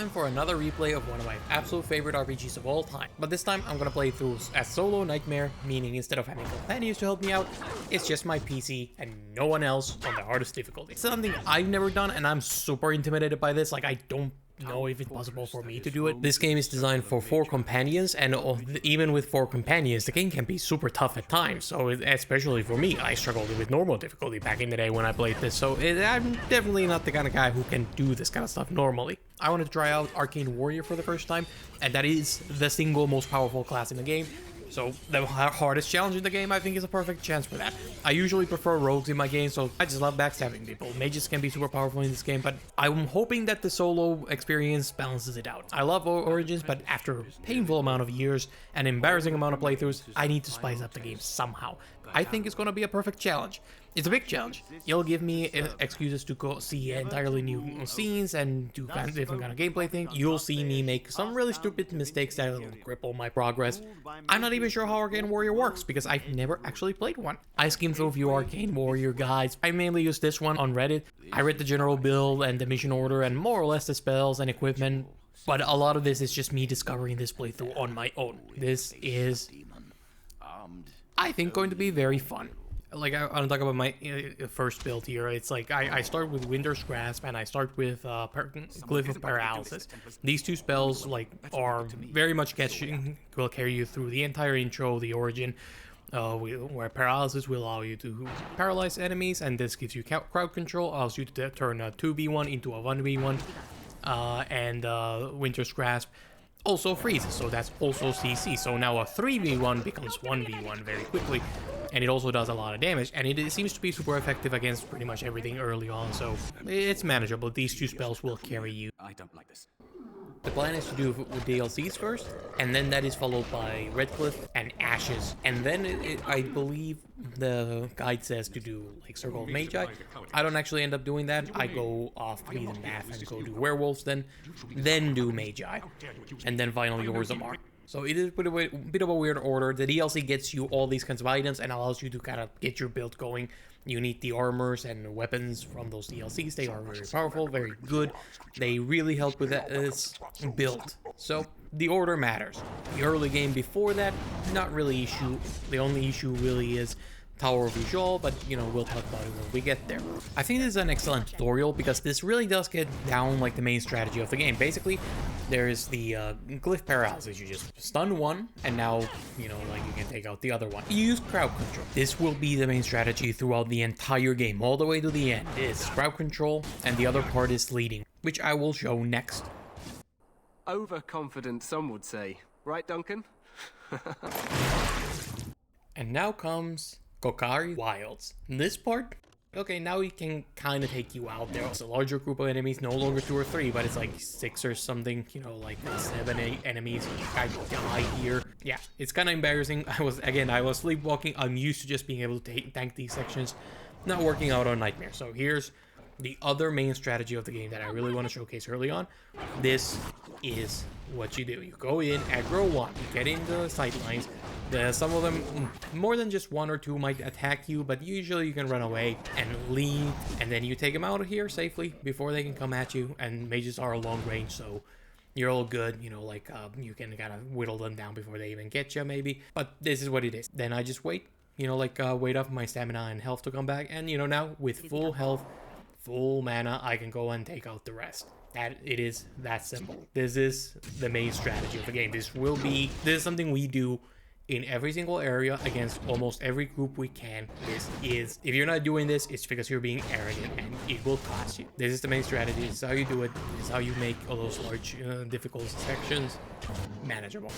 time for another replay of one of my absolute favorite RPGs of all time. But this time I'm gonna play through as solo Nightmare, meaning instead of having companions to help me out, it's just my PC and no one else on the hardest difficulty. It's something I've never done and I'm super intimidated by this. Like, I don't know if it's possible for me to do it. This game is designed for 4 companions, and even with 4 companions, the game can be super tough at times. So especially for me, I struggled with normal difficulty back in the day when I played this. So I'm definitely not the kind of guy who can do this kind of stuff normally. I wanted to try out Arcane Warrior for the first time, and that is the single most powerful class in the game. So the hardest challenge in the game, I think, is a perfect chance for that. I usually prefer rogues in my game, so I just love backstabbing people. Mages can be super powerful in this game, but I'm hoping that the solo experience balances it out. I love Origins, but after a painful amount of years and embarrassing amount of playthroughs, I need to spice up the game somehow. I think it's going to be a perfect challenge. It's a big challenge. It'll give me excuses to go see entirely new scenes and do different kind of gameplay things. You'll see me make some really stupid mistakes that will cripple my progress. I'm not even sure how Arcane Warrior works because I've never actually played one. I skimmed through a few Arcane Warrior guides. I mainly use this one on Reddit. I read the general build and the mission order and more or less the spells and equipment, but a lot of this is just me discovering this playthrough on my own. This is, I think, going to be very fun. Like, I want to talk about my first build here. It's like, I start with Winter's Grasp and I start with Glyph of Paralysis. These 2 spells, like, are very much will carry you through the entire intro, the origin, where Paralysis will allow you to paralyze enemies, and this gives you crowd control, allows you to turn a 2v1 into a 1v1, and Winter's Grasp also freezes, so that's also CC. So now a 3v1 becomes 1v1 very quickly, and it also does a lot of damage, and it seems to be super effective against pretty much everything early on, so it's manageable. These 2 spells will carry you. I don't like this. The plan is to do with DLCs first, and then that is followed by Redcliffe and Ashes, and then I believe the guide says to do like Circle of Magi. I don't actually end up doing that. I go off the beaten path and go do Werewolves, then do Magi, and then finally Orzammar. So it is a bit of a weird order. The DLC gets you all these kinds of items and allows you to kind of get your build going. You need the armors and weapons from those DLCs. They are very powerful, very good. They really help with this build. So the order matters. The early game before that, not really issue. The only issue really is Tower of Ujal, but you know, we'll talk about it when we get there. I think this is an excellent tutorial because this really does get down like the main strategy of the game. Basically, there's the Glyph Paralysis. You just stun one, and now, you know, like you can take out the other one. You use crowd control. This will be the main strategy throughout the entire game, all the way to the end. It's crowd control, and the other part is leading, which I will show next. Overconfident, some would say. Right, Duncan? And now comes Kokari Wilds. In this part, okay, now we can kind of take you out there. It's a larger group of enemies, no longer 2 or 3, but it's like 6 or something, you know, like 7, 8 enemies. I die here. Yeah, it's kind of embarrassing. I was sleepwalking. I'm used to just being able to tank these sections, not working out on Nightmare. So here's the other main strategy of the game that I really want to showcase early on. This is what you do. You go in, aggro 1, you get into the sight lines. Some of them, more than just 1 or 2, might attack you, but usually you can run away and leave, and then you take them out of here safely before they can come at you. And mages are a long range, so you're all good, you know, like you can kind of whittle them down before they even get you, maybe. But this is what it is. Then I just wait, you know, like wait up my stamina and health to come back, and you know, now with full health, full mana, I can go and take out the rest. It is that simple. This is the main strategy of the game. This is something we do in every single area against almost every group we can. If you're not doing this, it's because you're being arrogant and it will cost you. This is the main strategy. This is how you do it. This is how you make all those large, difficult sections manageable.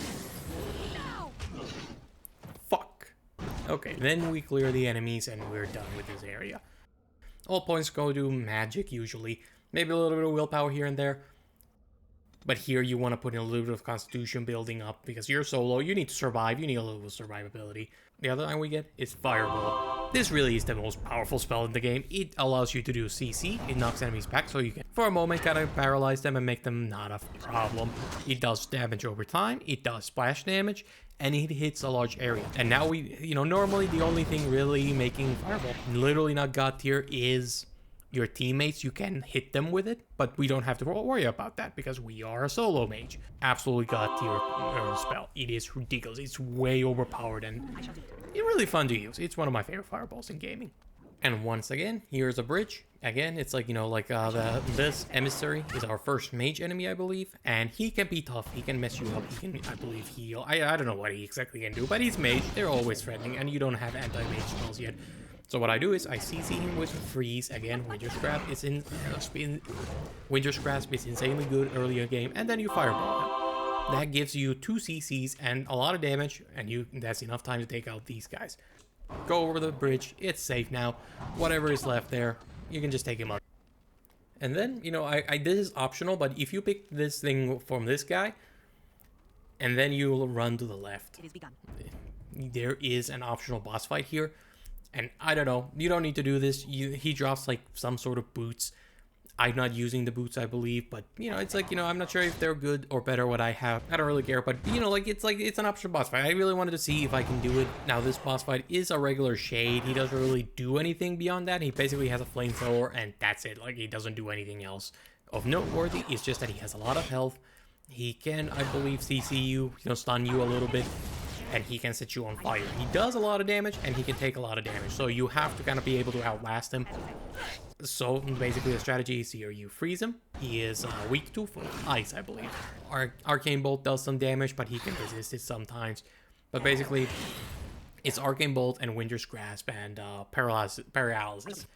Fuck. Okay, then we clear the enemies and we're done with this area. All points go to magic usually. Maybe a little bit of willpower here and there. But here you want to put in a little bit of constitution building up because you're solo, you need to survive, you need a little bit of survivability. The other thing we get is Fireball. This really is the most powerful spell in the game. It allows you to do CC, it knocks enemies back so you can, for a moment, kind of paralyze them and make them not a problem. It does damage over time, it does splash damage, and it hits a large area. And now normally the only thing really making Fireball literally not god tier is your teammates, you can hit them with it, but we don't have to worry about that because we are a solo mage. Absolutely god tier spell. It is ridiculous. It's way overpowered and it's really fun to use. It's one of my favorite fireballs in gaming. And once again, here's a bridge. Again, it's like, you know, like this emissary is our first mage enemy, I believe. And he can be tough. He can mess you up. He can, I believe, heal. I don't know what he exactly can do, but he's mage. They're always threatening, and you don't have anti-mage spells yet. So what I do is I CC him with freeze. Again, Winter's Grasp is Winter's Grasp is insanely good early in the game, and then you fireball him. That gives you 2 CCs and a lot of damage, and that's enough time to take out these guys. Go over the bridge. It's safe now. Whatever is left there, you can just take him out. And then, you know, this is optional, but if you pick this thing from this guy, and then you'll run to the left. It is begun. There is an optional boss fight here. And I don't know, you don't need to do this. He drops like some sort of boots. I'm not using the boots, I believe, but you know, it's like, you know, I'm not sure if they're good or better what I have. I don't really care, but you know, like it's an optional boss fight. I really wanted to see if I can do it. Now this boss fight is a regular shade. He doesn't really do anything beyond that. He basically has a flamethrower and that's it. Like he doesn't do anything else of noteworthy. It's just that he has a lot of health. He can, I believe, CC you know, stun you a little bit. And he can set you on fire. He does a lot of damage, and he can take a lot of damage. So you have to kind of be able to outlast him. So basically the strategy is here. You freeze him. He is weak to ice, I believe. Arcane Bolt does some damage, but he can resist it sometimes. But basically, it's Arcane Bolt and Winter's Grasp and Paralysis.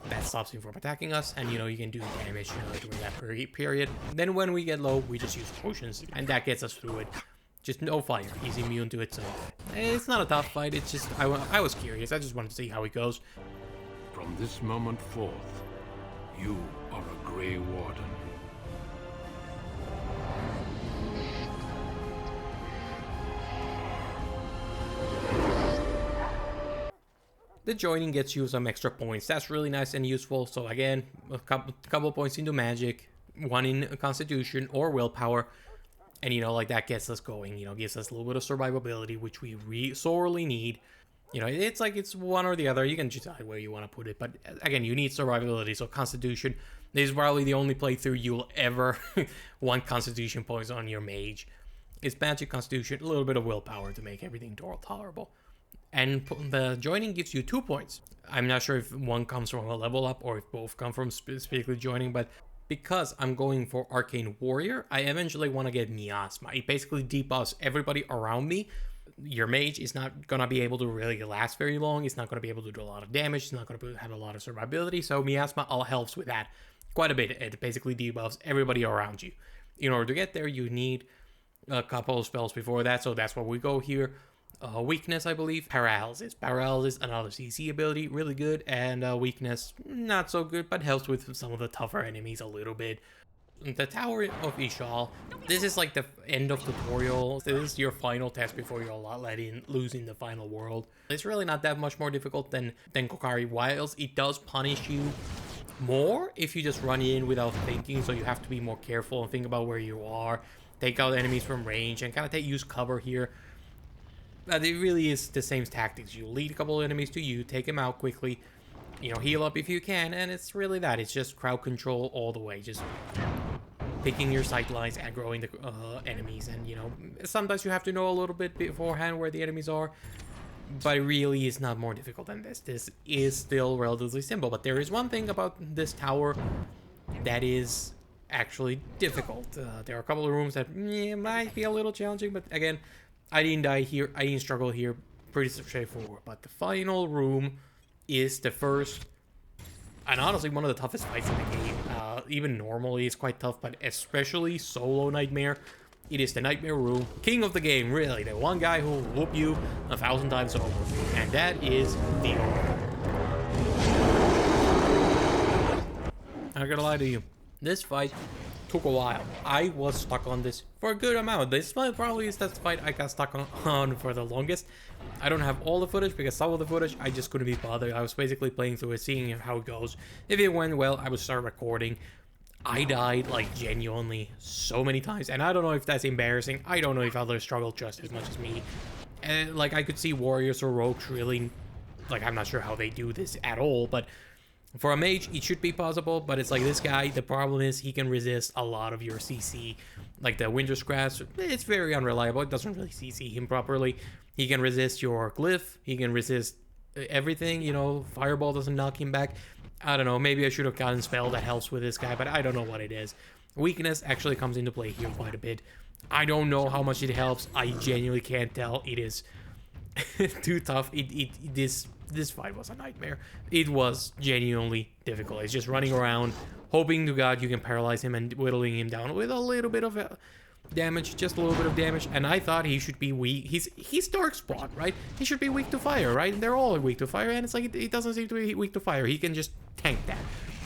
That stops him from attacking us, and you know, you can do damage during that period. Then when we get low, we just use potions, and that gets us through it. Just no fire. He's immune to it, so it's not a tough fight. It's just I was curious. I just wanted to see how it goes. From this moment forth, you are a Grey Warden. The joining gets you some extra points. That's really nice and useful. So again, a couple points into magic, 1 in constitution or willpower. And, you know, like that gets us going, you know, gives us a little bit of survivability, which we sorely need. You know, it's like it's one or the other. You can decide where you want to put it. But again, you need survivability. So Constitution, this is probably the only playthrough you'll ever want Constitution points on your mage. It's magic, Constitution, a little bit of willpower to make everything tolerable. And the joining gives you 2 points. I'm not sure if one comes from a level up or if both come from specifically joining, but because I'm going for Arcane Warrior, I eventually want to get Miasma. It basically debuffs everybody around me. Your mage is not going to be able to really last very long. It's not going to be able to do a lot of damage. It's not going to have a lot of survivability. So Miasma all helps with that quite a bit. It basically debuffs everybody around you. In order to get there, you need a couple of spells before that. So that's where we go here. Weakness, I believe. Paralysis. Paralysis, another CC ability, really good. And weakness, not so good, but helps with some of the tougher enemies a little bit. The Tower of Ishal. This is like the end of tutorial. This is your final test before you're let loose in the final world. It's really not that much more difficult than Kokari Wilds. It does punish you more if you just run in without thinking, so you have to be more careful and think about where you are. Take out enemies from range and kind of use cover here. But it really is the same tactics. You lead a couple of enemies to you, take them out quickly, you know, heal up if you can, and it's really that. It's just crowd control all the way. Just picking your sight lines, aggroing the enemies, and, you know, sometimes you have to know a little bit beforehand where the enemies are, but it really is not more difficult than this. This is still relatively simple, but there is one thing about this tower that is actually difficult. There are a couple of rooms that might be a little challenging, but again, I didn't die here. I didn't struggle here. Pretty straightforward. But the final room is the first, and honestly, one of the toughest fights in the game. Even normally, it's quite tough, but especially solo Nightmare. It is the Nightmare room. King of the game, really. The one guy who will whoop you 1,000 times over. And that is the Ogre. I'm not gonna lie to you. This fight took a while. I was stuck on this for a good amount. This fight probably is that fight I got stuck on for the longest. I don't have all the footage because some of the footage I just couldn't be bothered. I was basically playing through it, seeing how it goes. If it went well, I would start recording. I died like genuinely so many times, and I don't know if that's embarrassing. I don't know if others struggle just as much as me. And like I could see warriors or rogues really, like I'm not sure how they do this at all, but For a mage, it should be possible, but it's like this guy, the problem is he can resist a lot of your CC. Like the Winter's Grasp, it's very unreliable. It doesn't really CC him properly. He can resist your Glyph. He can resist everything, you know, Fireball doesn't knock him back. I don't know, maybe I should have gotten Spell that helps with this guy, but I don't know what it is. Weakness actually comes into play here quite a bit. I don't know how much it helps. I genuinely can't tell. It is too tough. This fight was a nightmare. It was genuinely difficult. It's just running around, hoping to God you can paralyze him and whittling him down with a little bit of damage, just a little bit of damage. And I thought he should be weak. He's Darkspawn, right? He should be weak to fire, right? They're all weak to fire, and it's like he doesn't seem to be weak to fire. He can just tank that.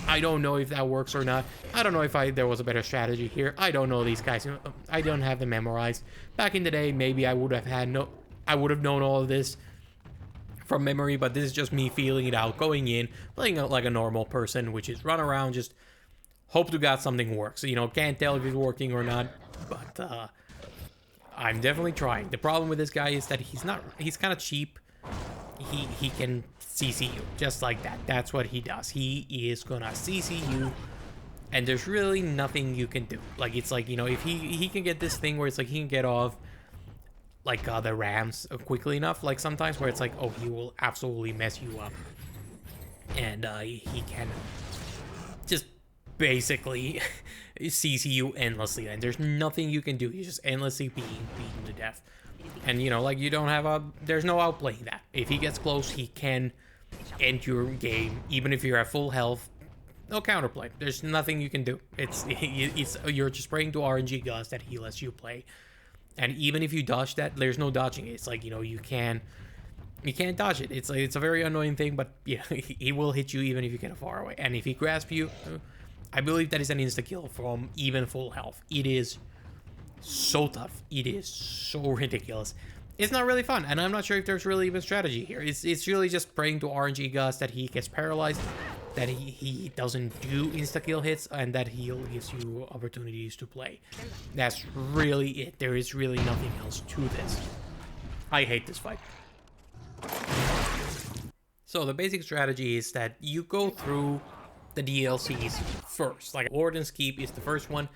I don't know if that works or not. I don't know if there was a better strategy here. I don't know these guys. I don't have them memorized. Back in the day, maybe I would have known all of this from memory, but this is just me feeling it out, going in, playing out like a normal person, which is run around, just hope to God something works. You know, can't tell if it's working or not, but I'm definitely trying. The problem with this guy is that he's kind of cheap. He can CC you just like that. That's what he does. He is gonna CC you, and there's really nothing you can do. Like, it's like, you know, if he can get this thing where it's like he can get off like the Rams quickly enough, like sometimes where it's like, oh, he will absolutely mess you up, and he can just basically CC you endlessly, and there's nothing you can do. You're just endlessly being beaten to death. And, you know, like, you don't have there's no outplaying that. If he gets close, he can end your game, even if you're at full health. No counterplay. There's nothing you can do. You're just praying to RNG gods that he lets you play. And even if you dodge that, there's no dodging it. It's like, you know, you can't dodge it. It's like, it's a very annoying thing, but yeah, he will hit you even if you get far away. And if he grasps you, I believe that is an insta-kill from even full health. It is so tough. It is so ridiculous. It's not really fun, and I'm not sure if there's really even strategy here. It's really just praying to RNG gods that he gets paralyzed, that he doesn't do insta-kill hits, and that he gives you opportunities to play. That's really it. There is really nothing else to this. I hate this fight. So the basic strategy is that you go through the DLCs first. Like, Warden's Keep is the first one.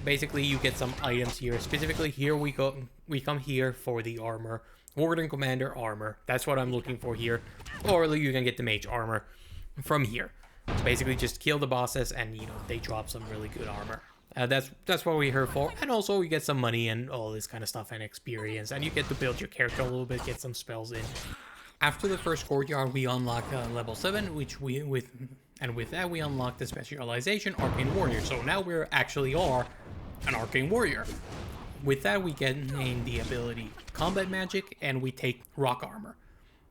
Basically, you get some items here. Specifically, here we come here for the armor. Warden Commander armor. That's what I'm looking for here. Or you can get the mage armor from here. Basically, just kill the bosses, and, you know, they drop some really good armor. That's what we're here for. And also, you get some money and all this kind of stuff and experience, and you get to build your character a little bit, get some spells in. After the first courtyard, we unlock level 7, which with that we unlock the specialization Arcane Warrior. So now we actually are an Arcane Warrior. With that, we gain the ability Combat Magic, and we take Rock Armor.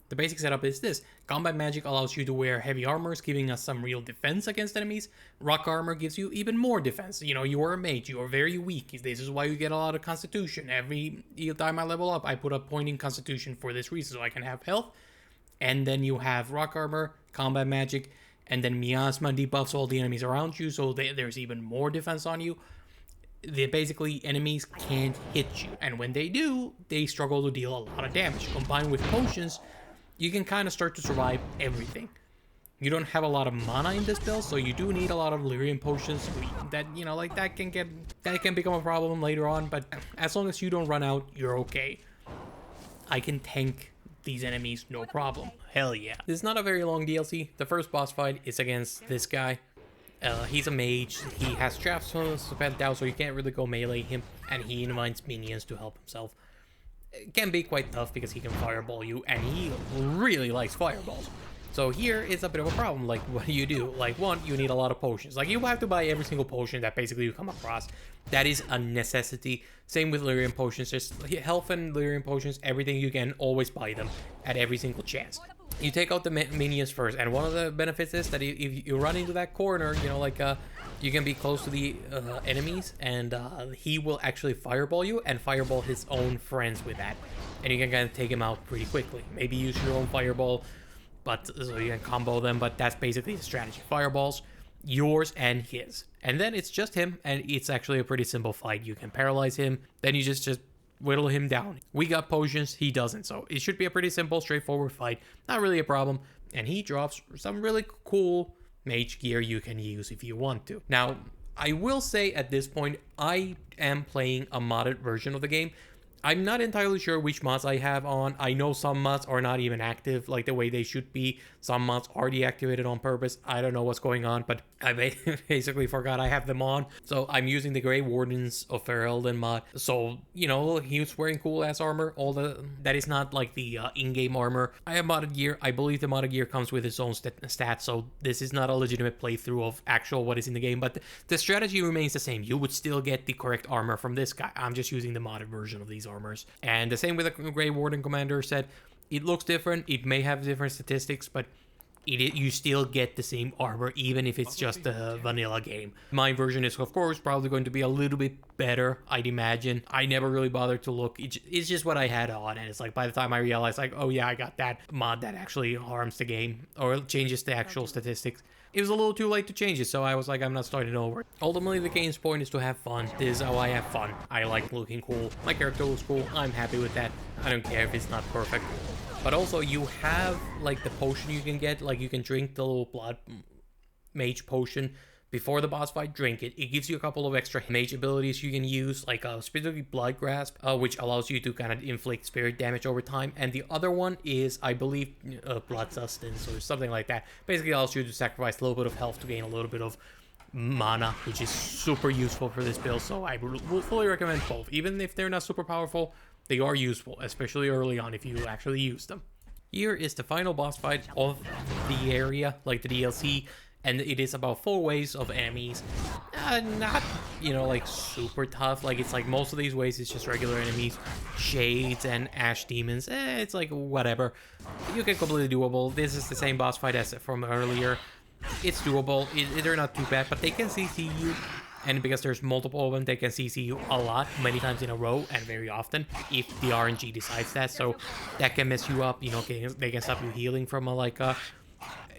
The basic setup is this. Combat Magic allows you to wear heavy armors, giving us some real defense against enemies. Rock Armor gives you even more defense. You know, you are a mage, you are very weak. This is why you get a lot of Constitution. Every time I level up, I put a point in Constitution for this reason, so I can have health. And then you have Rock Armor, Combat Magic, and then Miasma debuffs all the enemies around you, so there's even more defense on you. Basically, enemies can't hit you, and when they do, they struggle to deal a lot of damage. Combined with potions, you can kind of start to survive everything. You don't have a lot of mana in this build, so you do need a lot of Lyrium potions. That, you know, like, that can become a problem later on, but as long as you don't run out, you're okay. I can tank these enemies no problem. Hell yeah. This is not a very long DLC. The first boss fight is against this guy. He's a mage. He has traps spent out, so you can't really go melee him, and he invites minions to help himself. It can be quite tough because he can fireball you, and he really likes fireballs. So here is a bit of a problem. Like, what do you do? Like, one, you need a lot of potions. Like, you have to buy every single potion that basically you come across. That is a necessity. Same with Lyrium potions. Just health and Lyrium potions, everything you can, always buy them at every single chance. You take out the minions first, and one of the benefits is that if you run into that corner, you know, like, you can be close to the enemies, and he will actually fireball you and fireball his own friends with that. And you can kind of take him out pretty quickly. Maybe use your own fireball, but so you can combo them, but that's basically the strategy. Fireballs, yours and his. And then it's just him, and it's actually a pretty simple fight. You can paralyze him, then you just whittle him down. We got potions, he doesn't, so it should be a pretty simple, straightforward fight. Not really a problem. And he drops some really cool mage gear you can use if you want to. Now, I will say at this point, I am playing a modded version of the game. I'm not entirely sure which mods I have on. I know some mods are not even active like the way they should be. Some mods are deactivated on purpose. I don't know what's going on, but I basically forgot I have them on. So I'm using the Grey Wardens of Ferelden mod. So, you know, he was wearing cool ass armor. That is not like the in-game armor. I have modded gear. I believe the modded gear comes with its own stats. So this is not a legitimate playthrough of actual what is in the game. But the strategy remains the same. You would still get the correct armor from this guy. I'm just using the modded version of these armors. And the same with the Grey Warden Commander said. It looks different. It may have different statistics, but you still get the same armor, even if it's just a vanilla game. My version is, of course, probably going to be a little bit better, I'd imagine. I never really bothered to look. It's just what I had on, and it's like, by the time I realized, like, oh yeah, I got that mod that actually harms the game, or changes the actual statistics. It was a little too late to change it, so I was like, I'm not starting over. Ultimately, the game's point is to have fun. This is how I have fun. I like looking cool. My character looks cool. I'm happy with that. I don't care if it's not perfect. But also, you have, like, the potion you can get. Like, you can drink the little blood mage potion before the boss fight. Drink it. It gives you a couple of extra mage abilities you can use, like specifically Blood Grasp, which allows you to kind of inflict spirit damage over time. And the other one is, I believe, Blood Sustenance or something like that. Basically allows you to sacrifice a little bit of health to gain a little bit of mana, which is super useful for this build. So I will fully recommend both. Even if they're not super powerful, they are useful, especially early on if you actually use them. Here is the final boss fight of the area, like the DLC. And it is about 4 waves of enemies. Not, you know, like super tough. Like, it's like most of these waves is just regular enemies. Shades and Ash Demons. It's like whatever. You can completely doable. This is the same boss fight as from earlier. It's doable. They're not too bad, but they can CC you. And because there's multiple of them, they can CC you a lot, many times in a row, and very often, if the RNG decides that. So that can mess you up. You know, they can stop you healing from a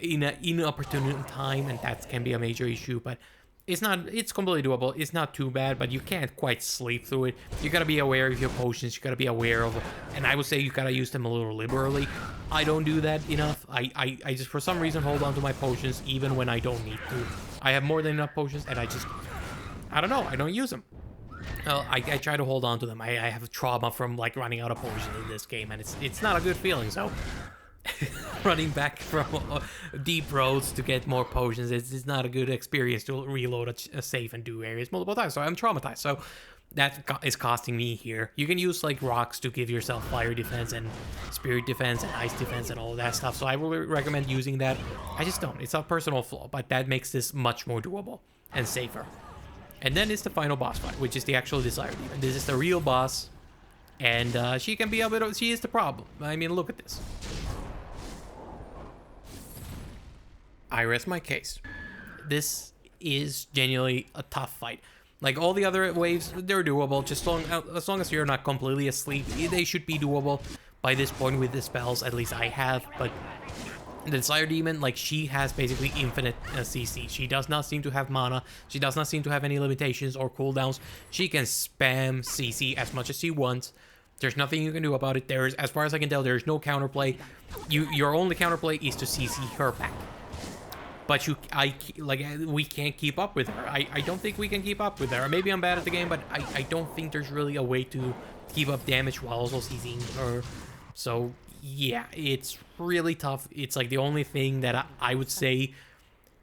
in an inopportune time, and that can be a major issue. But it's completely doable. It's not too bad, but you can't quite sleep through it. You gotta be aware of your potions. You gotta be aware of, and I would say you gotta use them a little liberally. I don't do that enough. I just for some reason hold on to my potions even when I don't need to. I have more than enough potions, and I don't know, I don't use them. I try to hold on to them. I have trauma from like running out of potions in this game, and it's not a good feeling. So running back from deep roads to get more potions, it's not a good experience to reload a save and do areas multiple times. So I'm traumatized. So that is costing me here. You can use like rocks to give yourself fire defense and spirit defense and ice defense and all that stuff. So I will recommend using that. I just don't. It's a personal flaw, but that makes this much more doable and safer. And then it's the final boss fight, which is the actual Desire Demon. This is the real boss, and she can be a bit of, she is the problem. I mean, look at this. I rest my case. This is genuinely a tough fight. Like all the other waves, they're doable. Just as long as you're not completely asleep, they should be doable by this point with the spells. At least I have, but the Desire Demon, like, she has basically infinite CC. She does not seem to have mana. She does not seem to have any limitations or cooldowns. She can spam CC as much as she wants. There's nothing you can do about it. There's, as far as I can tell, there's no counterplay. Your only counterplay is to CC her back. But we can't keep up with her. I don't think we can keep up with her. Maybe I'm bad at the game, but I don't think there's really a way to keep up damage while also CCing her. So yeah, it's really tough. It's like the only thing that I would say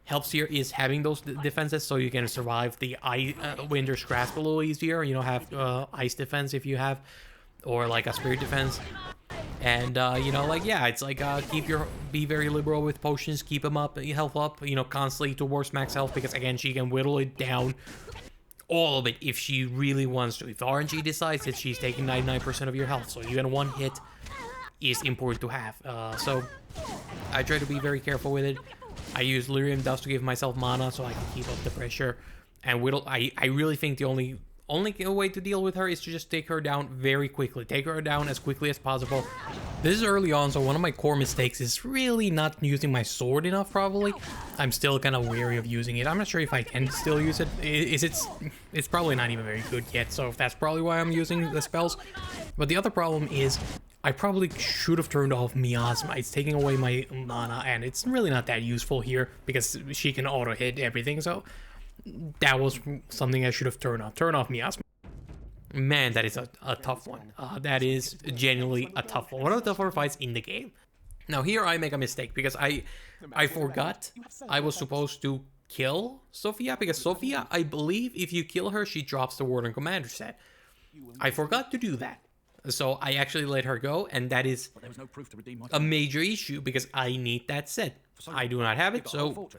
helps here is having those defenses so you can survive the Winter's Grasp a little easier. You know, have ice defense if you have, or like a spirit defense. And you know, like, yeah, it's like be very liberal with potions, keep them up, health up, you know, constantly towards max health, because again, she can whittle it down all of it if she really wants to. If RNG decides that she's taking 99% of your health, so even one hit is important to have. So I try to be very careful with it. I use lyrium dust to give myself mana so I can keep up the pressure. And whittle, I really think the only way to deal with her is to just take her down very quickly. Take her down as quickly as possible. This is early on, so one of my core mistakes is really not using my sword enough, probably. I'm still kind of wary of using it. I'm not sure if I can still use it. It's probably not even very good yet, so that's probably why I'm using the spells. But the other problem is I probably should have turned off Miasma. It's taking away my mana, and it's really not that useful here because she can auto-hit everything, so that was something I should have turned off. Turn off Miasma. Man, that is a tough one. That is genuinely a tough one. One of the tougher fights in the game. Now here I make a mistake because I forgot I was supposed to kill Sophia, because Sophia, I believe if you kill her, she drops the Warden Commander set. I forgot to do that. So I actually let her go, and that is a major issue because I need that set. I do not have it, so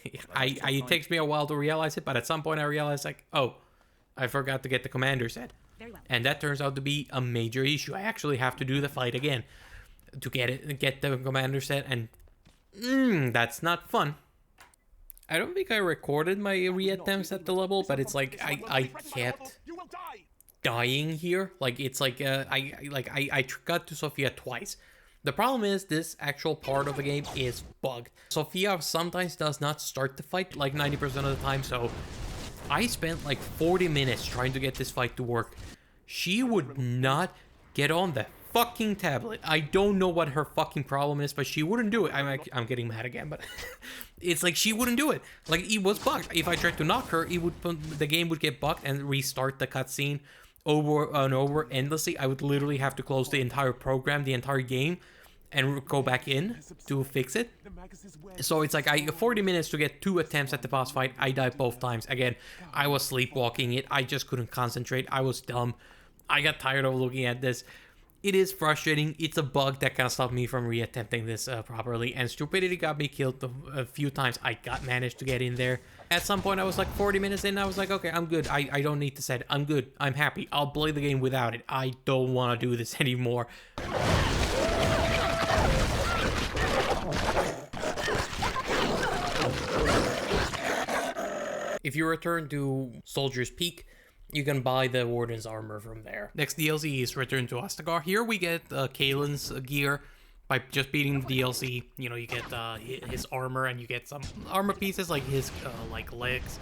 it takes me a while to realize it, but at some point I realized, like, oh, I forgot to get the Commander set. And that turns out to be a major issue. I actually have to do the fight again to get the Commander set, and that's not fun. I don't think I recorded my reattempts at the level, but it's like I kept dying here. Like it's like I got to Sophia twice. The problem is this actual part of the game is bugged. Sophia sometimes does not start the fight like 90% of the time, so I spent like 40 minutes trying to get this fight to work. She would not get on the fucking tablet. I don't know what her fucking problem is, but she wouldn't do it. I'm getting mad again, but it's like she wouldn't do it. Like it was bugged. If I tried to knock her, the game would get bugged and restart the cutscene over and over endlessly. I would literally have to close the entire program, the entire game, and go back in to fix it. So it's like 40 minutes to get 2 attempts at the boss fight. I died both times. Again, I was sleepwalking it. I just couldn't concentrate. I was dumb. I got tired of looking at this. It is frustrating. It's a bug that kind of stopped me from reattempting this properly, and stupidity got me killed a few times. I managed to get in there. At some point, I was like 40 minutes in, I was like, okay, I'm good. I don't need to set it. I'm good. I'm happy. I'll play the game without it. I don't want to do this anymore. If you return to Soldier's Peak, you can buy the Warden's armor from there. Next DLC is Return to Ostagar. Here we get Kaelin's gear by just beating the DLC. You know, you get his armor, and you get some armor pieces like his like legs.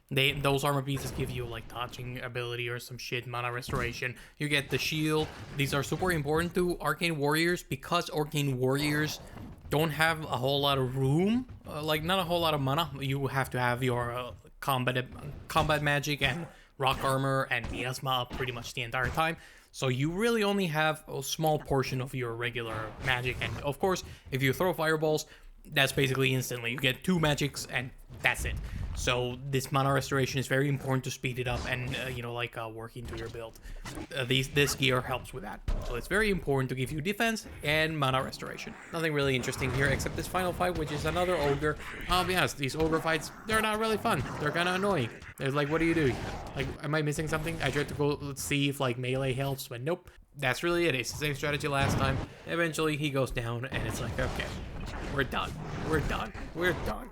Those armor pieces give you like dodging ability or some shit, mana restoration. You get the shield. These are super important to Arcane Warriors because Arcane Warriors don't have a whole lot of room, like not a whole lot of mana. You have to have your combat magic and rock armor and miasma up pretty much the entire time. So you really only have a small portion of your regular magic, and of course, if you throw fireballs, that's basically instantly. You get 2 magics and that's it. So this mana restoration is very important to speed it up and, work into your build. This gear helps with that. So it's very important to give you defense and mana restoration. Nothing really interesting here except this final fight, which is another ogre. I'll be honest, these ogre fights, they're not really fun. They're kind of annoying. They're like, what do you do? Like, am I missing something? I tried to go see if like melee helps, but nope. That's really it. It's the same strategy last time. Eventually he goes down and it's like, okay, we're done. We're done. We're done.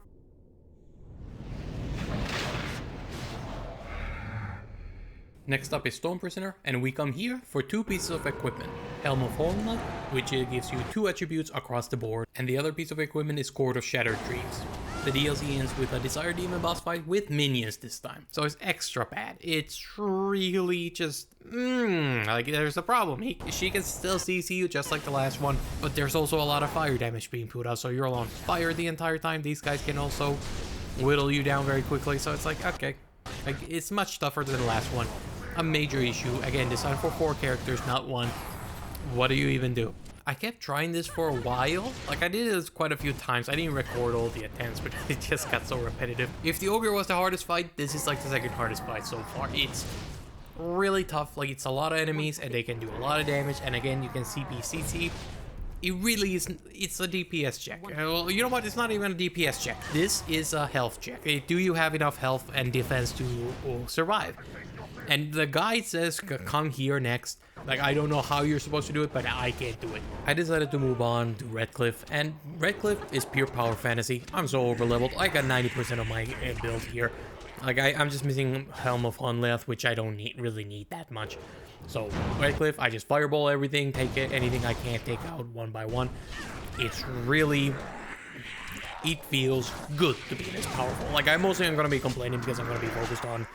Next up is Stone Prisoner, and we come here for 2 pieces of equipment. Helm of Hornlight, which gives you 2 attributes across the board, and the other piece of equipment is Court of Shattered Dreams. The DLC ends with a Desire Demon boss fight with minions this time, so it's extra bad. It's really just, like there's a problem. She can still CC you just like the last one, but there's also a lot of fire damage being put out, so you're on fire the entire time. These guys can also whittle you down very quickly, so it's like, okay. Like, it's much tougher than the last one. A major issue. Again, designed for 4 characters, not 1. What do you even do? I kept trying this for a while. Like, I did this quite a few times. I didn't record all the attempts, but it just got so repetitive. If the ogre was the hardest fight, this is like the 2nd hardest fight so far. It's really tough. Like, it's a lot of enemies, and they can do a lot of damage. And again, you can CC. It really is, it's a DPS check. Well, you know what? It's not even a DPS check. This is a health check. Do you have enough health and defense to survive? And the guide says, come here next. Like, I don't know how you're supposed to do it, but I can't do it. I decided to move on to Redcliffe, and Redcliffe is pure power fantasy. I'm so over-leveled. I got 90% of my build here. Like, I'm just missing Helm of Honleth, which I don't really need that much. So, Redcliffe, I just fireball everything, take it, anything I can't take out one by one. It's really... It feels good to be this powerful. Like, I'm mostly going to be complaining because I'm going to be focused on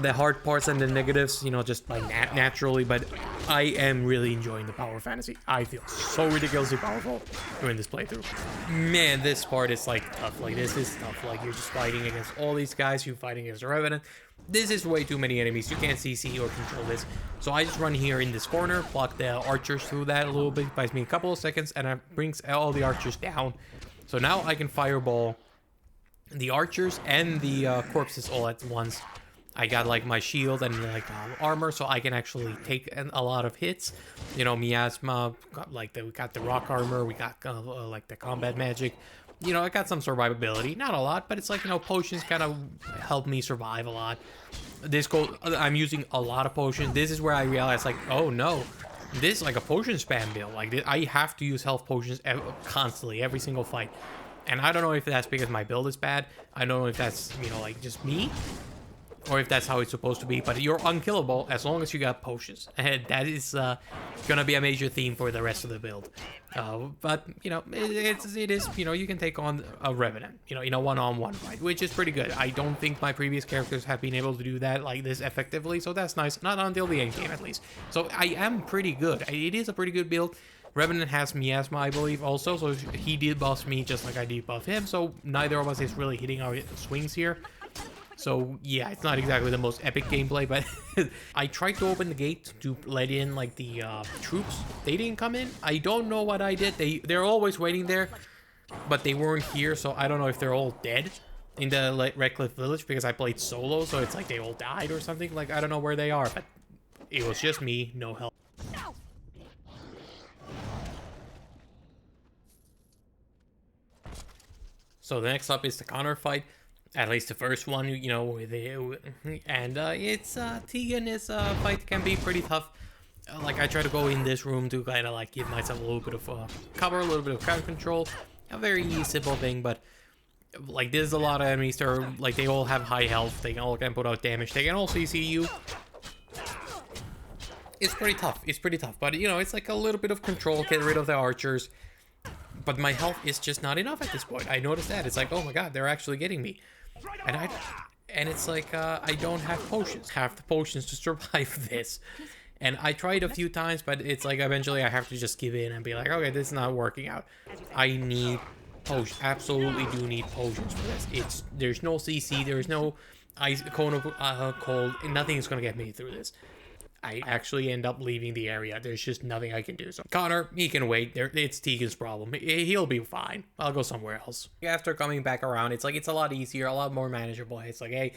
the hard parts and the negatives, you know, just by naturally, but I am really enjoying the power fantasy. I feel so ridiculously powerful during this playthrough. Man, this part is like tough. Like this is tough. Like you're just fighting against all these guys. You're fighting against the Revenant. This is way too many enemies. You can't CC or control this. So I just run here in this corner, block the archers through that a little bit, buys me a couple of seconds, and it brings all the archers down. So now I can fireball the archers and the corpses all at once. I got like my shield and like armor, so I can actually take a lot of hits. You know, miasma, like we got the rock armor, we got like the combat magic. You know, I got some survivability, not a lot, but it's like, you know, potions kind of help me survive a lot. I'm using a lot of potions. This is where I realized, like, oh no, this is like a potion spam build. Like, I have to use health potions constantly, every single fight. And I don't know if that's because my build is bad. I don't know if that's, you know, like just me, or if that's how it's supposed to be, but you're unkillable as long as you got potions. And that is gonna be a major theme for the rest of the build. But, you know, it is, you know, you can take on a Revenant, you know, in a one-on-one fight, which is pretty good. I don't think my previous characters have been able to do that like this effectively, so that's nice. Not until the end game, at least. So I am pretty good. It is a pretty good build. Revenant has miasma, I believe, also, so he debuffs me just like I debuff him, so neither of us is really hitting our swings here. So yeah, it's not exactly the most epic gameplay, but I tried to open the gate to let in like the troops. They didn't come in. I don't know what I did. They're always waiting there, but they weren't here, so I don't know if they're all dead in the Redcliffe village because I played solo, so it's like they all died or something. Like, I don't know where they are, but it was just me, no help. So the next up is the Connor fight. At least the first one, you know, and it's Tegan is fight can be pretty tough. Like I try to go in this room to kind of like give myself a little bit of cover, a little bit of crowd control. A very simple thing, but like there's a lot of enemies. They're like they all have high health. They all can put out damage. They can all CC you. It's pretty tough. It's pretty tough, but you know, it's like a little bit of control. Get rid of the archers. But my health is just not enough at this point. I noticed that. It's like, oh my god, they're actually getting me. And it's like, I don't have potions. Have the potions to survive this. And I tried a few times, but it's like, eventually I have to just give in and be like, okay, this is not working out. I need potions. Absolutely do need potions for this. There's no CC. There's no ice, cone of cold. Nothing is going to get me through this. I actually end up leaving the area. There's just nothing I can do. So Connor, he can wait. It's Tegan's problem. He'll be fine. I'll go somewhere else. After coming back around, it's like it's a lot easier, a lot more manageable. It's like, hey,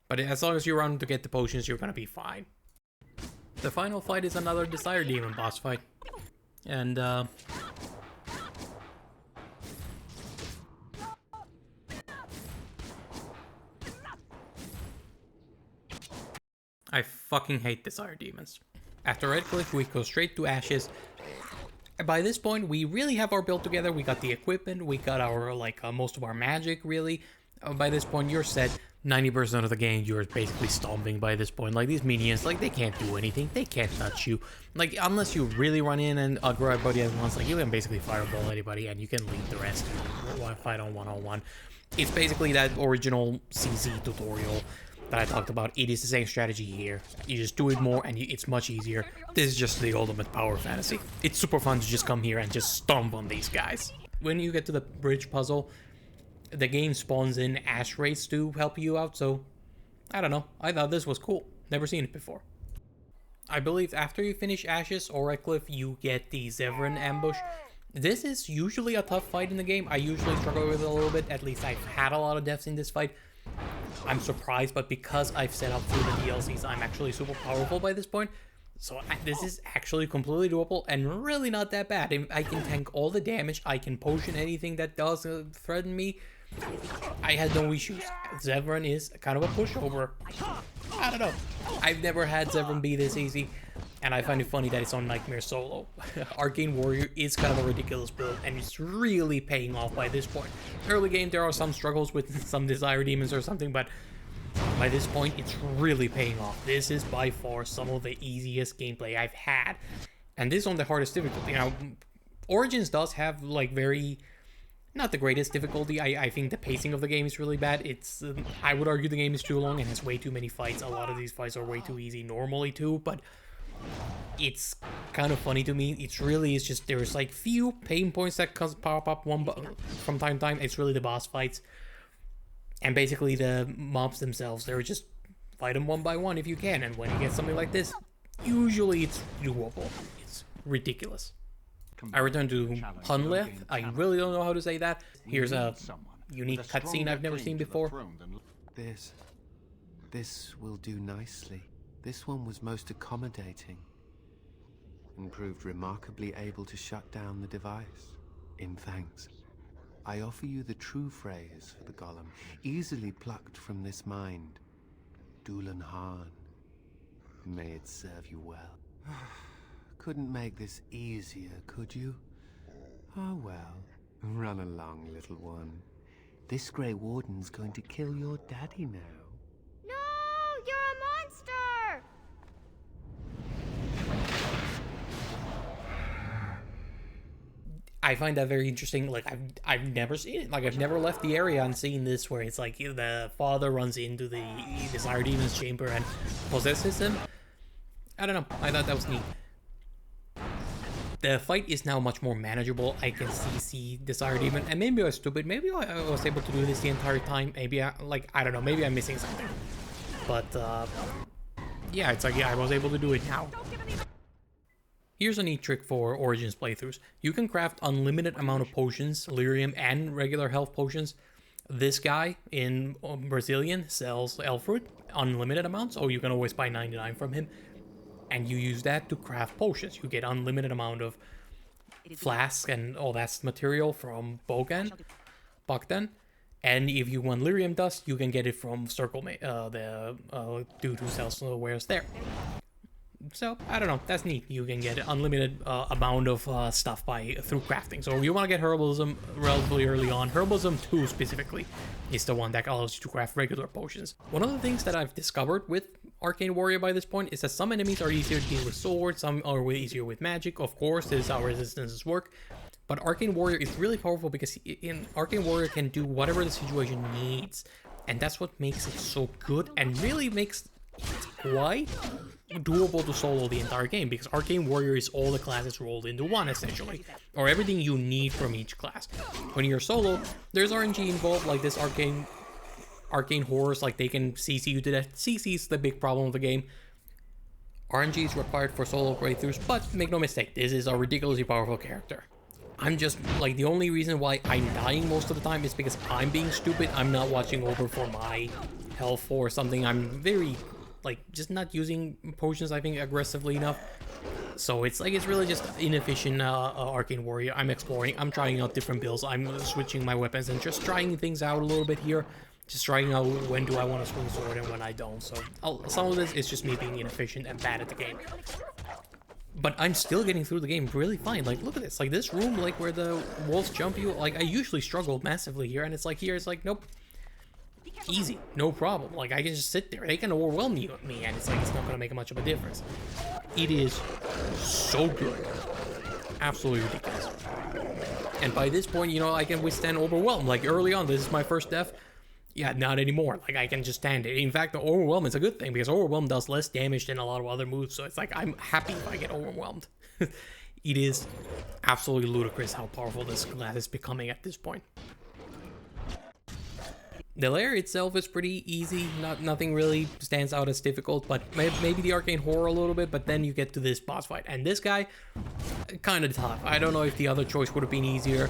but as long as you run to get the potions, you're gonna be fine. The final fight is another Desire Demon boss fight. And I fucking hate Desire Demons. After Redcliffe, we go straight to Ashes. By this point, we really have our build together. We got the equipment, we got our, like, most of our magic, really. By this point, you're set. 90% of the game, you're basically stomping by this point. Like, these minions, like, they can't do anything. They can't touch you. Like, unless you really run in and aggro everybody at once, like, you can basically fireball anybody, and you can leave the rest. Fight on one-on-one. It's basically that original CZ tutorial that I talked about. It is the same strategy here. You just do it more and it's much easier. This is just the ultimate power fantasy. It's super fun to just come here and just stomp on these guys. When you get to the bridge puzzle, the game spawns in ash rays to help you out, so I don't know. I thought this was cool. Never seen it before. I believe after you finish Ashes or Redcliffe, you get the Zevran ambush. This is usually a tough fight in the game. I usually struggle with it a little bit. At least I've had a lot of deaths in this fight. I'm surprised, but because I've set up through the DLCs, I'm actually super powerful by this point. So this is actually completely doable and really not that bad. I can tank all the damage. I can potion anything that does threaten me. I had no issues. Zevran is kind of a pushover. I don't know. I've never had Zevran be this easy. And I find it funny that it's on Nightmare solo. Arcane Warrior is kind of a ridiculous build, and it's really paying off by this point. Early game, there are some struggles with some Desire Demons or something, but by this point, it's really paying off. This is by far some of the easiest gameplay I've had. And this is on the hardest difficulty. Now, Origins does have, like, not the greatest difficulty. I think the pacing of the game is really bad. It's, I would argue the game is too long and has way too many fights. A lot of these fights are way too easy normally too, but it's kind of funny to me. It's really, it's just, there's like few pain points that pop up from time to time. It's really the boss fights. And basically the mobs themselves, they're just fight them one by one if you can. And when you get something like this, usually it's doable. It's ridiculous. I return to Hunleth. I really don't know how to say that. Here's a unique cutscene I've never seen before. This will do nicely. This one was most accommodating and proved remarkably able to shut down the device. In thanks, I offer you the true phrase for the golem, easily plucked from this mind. Dulan Han. May it serve you well. Couldn't make this easier, could you? Oh well, run along, little one. This Grey Warden's going to kill your daddy now. No, you're a monster! I find that very interesting. Like, I've never seen it. Like, I've never left the area and seen this where it's like the father runs into the Desire Demon's chamber and possesses him. I don't know. I thought that was neat. The fight is now much more manageable. I can see Desire Demon, and maybe I was stupid. Maybe I was able to do this the entire time. Maybe I don't know. Maybe I'm missing something. But yeah, it's like, yeah, I was able to do it now. Here's a neat trick for Origins playthroughs. You can craft unlimited amount of potions, lyrium and regular health potions. This guy in Brazilian sells elf fruit, unlimited amounts, so you can always buy 99 from him. And you use that to craft potions. You get unlimited amount of flasks and all that material from Bogdan. And if you want lyrium dust, you can get it from Circle, the dude who sells wares there. So, I don't know, that's neat. You can get unlimited amount of stuff through crafting. So if you want to get Herbalism relatively early on, Herbalism 2 specifically is the one that allows you to craft regular potions. One of the things that I've discovered with Arcane Warrior by this point is that some enemies are easier to deal with swords, some are way easier with magic. Of course, this is how resistances work. But Arcane Warrior is really powerful because in Arcane Warrior can do whatever the situation needs. And that's what makes it so good and really makes it quite doable to solo the entire game, because Arcane Warrior is all the classes rolled into one, essentially, or everything you need from each class. When you're solo, there's RNG involved, like this arcane horrors, like they can CC you to death. CC is the big problem of the game. RNG is required for solo playthroughs, but make no mistake, this is a ridiculously powerful character. I'm just, like, the only reason why I'm dying most of the time is because I'm being stupid. I'm not watching over for my health or something. I'm very, like, just not using potions, I think, aggressively enough. So it's like, it's really just inefficient Arcane Warrior. I'm exploring, I'm trying out different builds, I'm switching my weapons and just trying things out a little bit here. Just trying out when do I want to swing sword and when I don't. So some of this is just me being inefficient and bad at the game. But I'm still getting through the game really fine. Like, look at this. Like, this room, like, where the wolves jump you, like, I usually struggle massively here. And it's like, here, it's like, nope. Easy. No problem. Like, I can just sit there. They can overwhelm me, and it's like, it's not going to make much of a difference. It is so good. Absolutely ridiculous. And by this point, you know, I can withstand overwhelm. Like, early on, this is my first death. Yeah, not anymore. Like, I can just stand it. In fact, the overwhelm is a good thing, because overwhelm does less damage than a lot of other moves. So it's like, I'm happy if I get overwhelmed. It is absolutely ludicrous how powerful this class is becoming at this point. The lair itself is pretty easy. Nothing really stands out as difficult, but maybe the Arcane Horror a little bit, but then you get to this boss fight. And this guy, kind of tough. I don't know if the other choice would have been easier.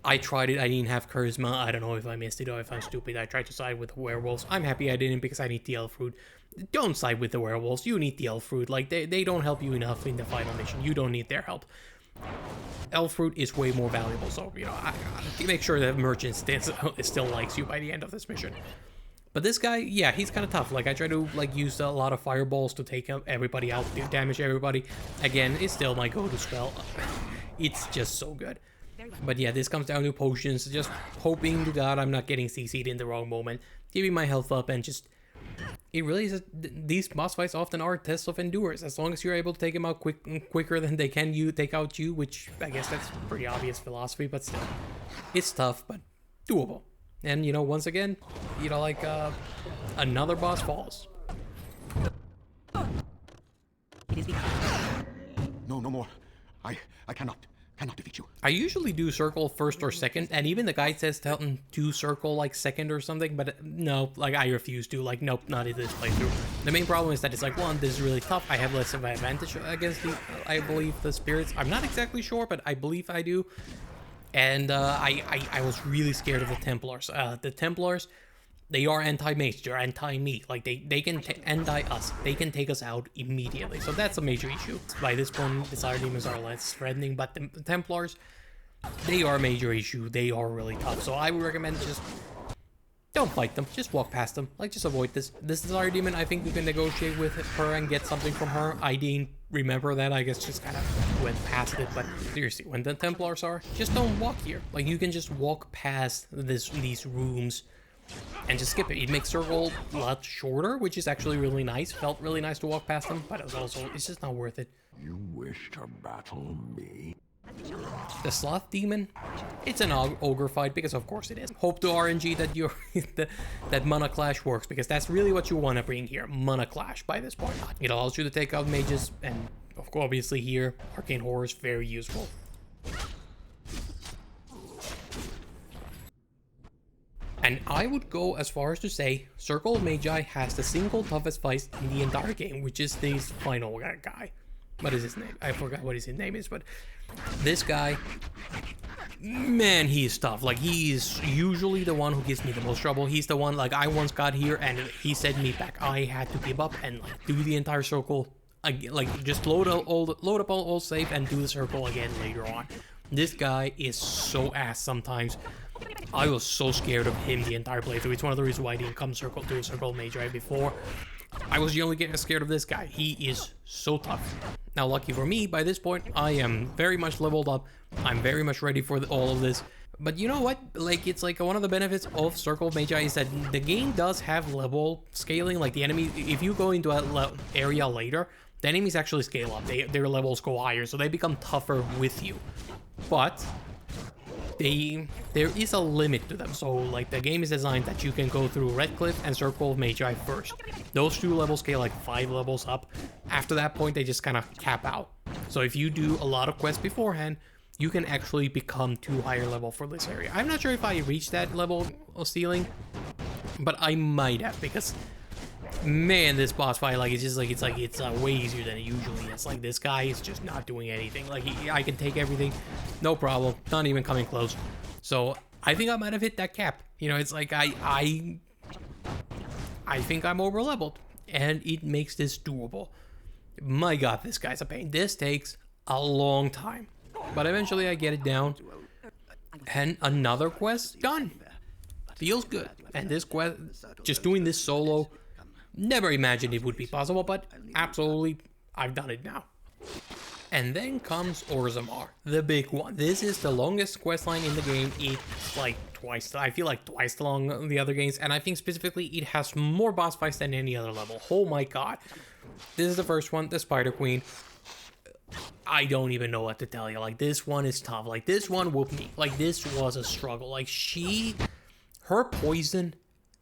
I tried it, I didn't have charisma. I don't know if I missed it or if I'm stupid. I tried to side with the werewolves. I'm happy I didn't, because I need the elf fruit. Don't side with the werewolves, you need the elf fruit. Like, they don't help you enough in the final mission. You don't need their help. Elf fruit is way more valuable, so, you know, I make sure that merchant still likes you by the end of this mission. But this guy, yeah, he's kind of tough. Like, I try to, like, use a lot of fireballs to take everybody out, to damage everybody. Again, it's still my go-to spell. It's just so good. But yeah, this comes down to potions, just hoping to God I'm not getting CC'd in the wrong moment, giving my health up, and just, it really is, these boss fights often are tests of endurance. As long as you're able to take them out quicker than they can take out you, which I guess that's pretty obvious philosophy, but still, it's tough, but doable. And, you know, once again, you know, like, another boss falls. It is because No, no more. I cannot defeat you. I usually do circle first or second, and even the guide says tell him to circle like second or something, but no, like I refuse to. Like, nope, not in this playthrough. The main problem is that it's like, one, this is really tough. I have less of an advantage against the, I believe, the spirits. I'm not exactly sure, but I believe I do. And I was really scared of the Templars. The Templars, they are anti-mage, they're anti-me. Like, they can anti-us. They can take us out immediately. So that's a major issue. By this point, the Desire Demons are less threatening, but the Templars, they are a major issue. They are really tough. So I would recommend just don't fight them. Just walk past them. Like, just avoid this. This Desire Demon, I think we can negotiate with her and get something from her. I didn't remember that. I guess just kind of went past it. But seriously, when the Templars are, just don't walk here. Like, you can just walk past these rooms and just skip it. It makes circle a lot shorter, which is actually really nice. Felt really nice to walk past them, but it's just not worth it. You wish to battle me? The Sloth Demon, it's an ogre fight, because of course it is. Hope to RNG that you're that Mana Clash works, because that's really what you want to bring here. Mana Clash by this point. It allows you to take out mages, and of course, obviously here, Arcane Horror is very useful. And I would go as far as to say Circle of Magi has the single toughest fight in the entire game, which is this final guy. What is his name? I forgot what his name is, but this guy, man, he is tough. Like, he is usually the one who gives me the most trouble. He's the one, like, I once got here and he sent me back. I had to give up and, like, do the entire circle. Like, just load up all save and do the circle again later on. This guy is so ass sometimes. I was so scared of him the entire playthrough. It's one of the reasons why I didn't come to Circle Mage right before. I was only getting scared of this guy. He is so tough. Now, lucky for me, by this point, I am very much leveled up. I'm very much ready for all of this. But you know what? Like, it's like one of the benefits of Circle of Magi is that the game does have level scaling. Like, the enemy, if you go into an area later, the enemies actually scale up. Their levels go higher, so they become tougher with you. But there is a limit to them. So, like, the game is designed that you can go through Red Cliff and Circle of Magi first. Those two levels scale like 5 levels up. After that point, they just kind of cap out. So if you do a lot of quests beforehand, you can actually become to higher level for this area. I'm not sure if I reached that level of ceiling, but I might have, because man, this boss fight, like, it's way easier than it usually is. Like, this guy is just not doing anything. Like, I can take everything, no problem, not even coming close. So I think I might have hit that cap. You know, it's like I think I'm over leveled, and it makes this doable. My God, this guy's a pain. This takes a long time, but eventually I get it down, and another quest done. Feels good. And this quest, just doing this solo, never imagined it would be possible, but absolutely, I've done it now. And then comes Orzammar, the big one. This is the longest questline in the game. It's like twice, I feel like twice the long of the other games, and I think specifically it has more boss fights than any other level. Oh my God. This is the first one, the Spider Queen. I don't even know what to tell you. Like, this one is tough. Like, this one whooped me. Like, this was a struggle. Like, her poison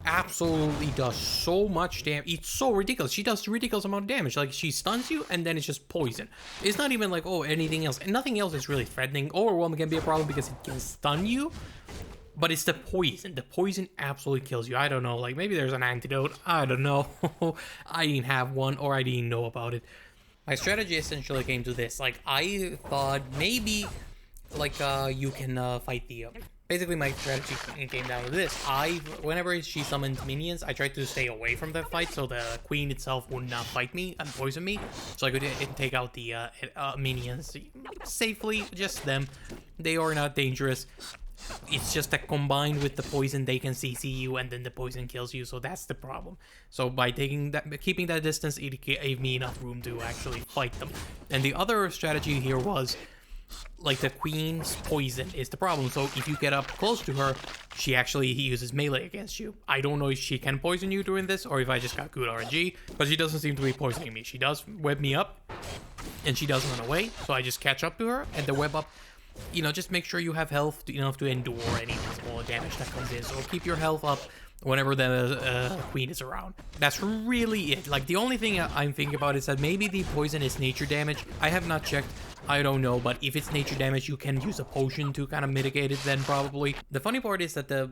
absolutely does so much damage. It's so ridiculous. She does ridiculous amount of damage. Like, she stuns you and then it's just poison. It's not even like, oh, anything else. And nothing else is really threatening. Overwhelm can be a problem because it can stun you, but it's the poison. The poison absolutely kills you. I don't know, like, maybe there's an antidote. I don't know. I didn't have one, or I didn't know about it. My strategy essentially came to this. Like, I thought maybe, like, you can fight the basically, my strategy came down to this. Whenever she summons minions, I tried to stay away from that fight, so the queen itself would not fight me and poison me, so I could take out the minions safely, just them. They are not dangerous. It's just that combined with the poison, they can CC you, and then the poison kills you, so that's the problem. So by keeping that distance, it gave me enough room to actually fight them. And the other strategy here was, like, the queen's poison is the problem. So if you get up close to her, she actually uses melee against you. I don't know if she can poison you during this, or if I just got good RNG, but she doesn't seem to be poisoning me. She does web me up, and she does run away, so I just catch up to her, and the web up, you know, just make sure you have health enough to endure any possible damage that comes in. So keep your health up, whenever the queen is around. That's really it. Like, the only thing I'm thinking about is that maybe the poison is nature damage. I have not checked. I don't know, but if it's nature damage, you can use a potion to kind of mitigate it then, probably. The funny part is that the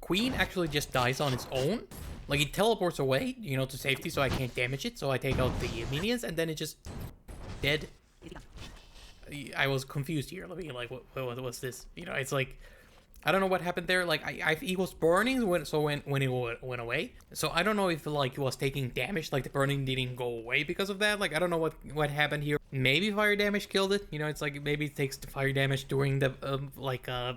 queen actually just dies on its own. Like, it teleports away, you know, to safety, so I can't damage it. So I take out the minions, and then it just dead. I was confused here. Let me, like, what was this? You know, it's like, I don't know what happened there. Like, he was burning when it went away. So I don't know if, like, he was taking damage. Like, the burning didn't go away because of that. Like, I don't know what happened here. Maybe fire damage killed it. You know, it's like, maybe it takes the fire damage during the,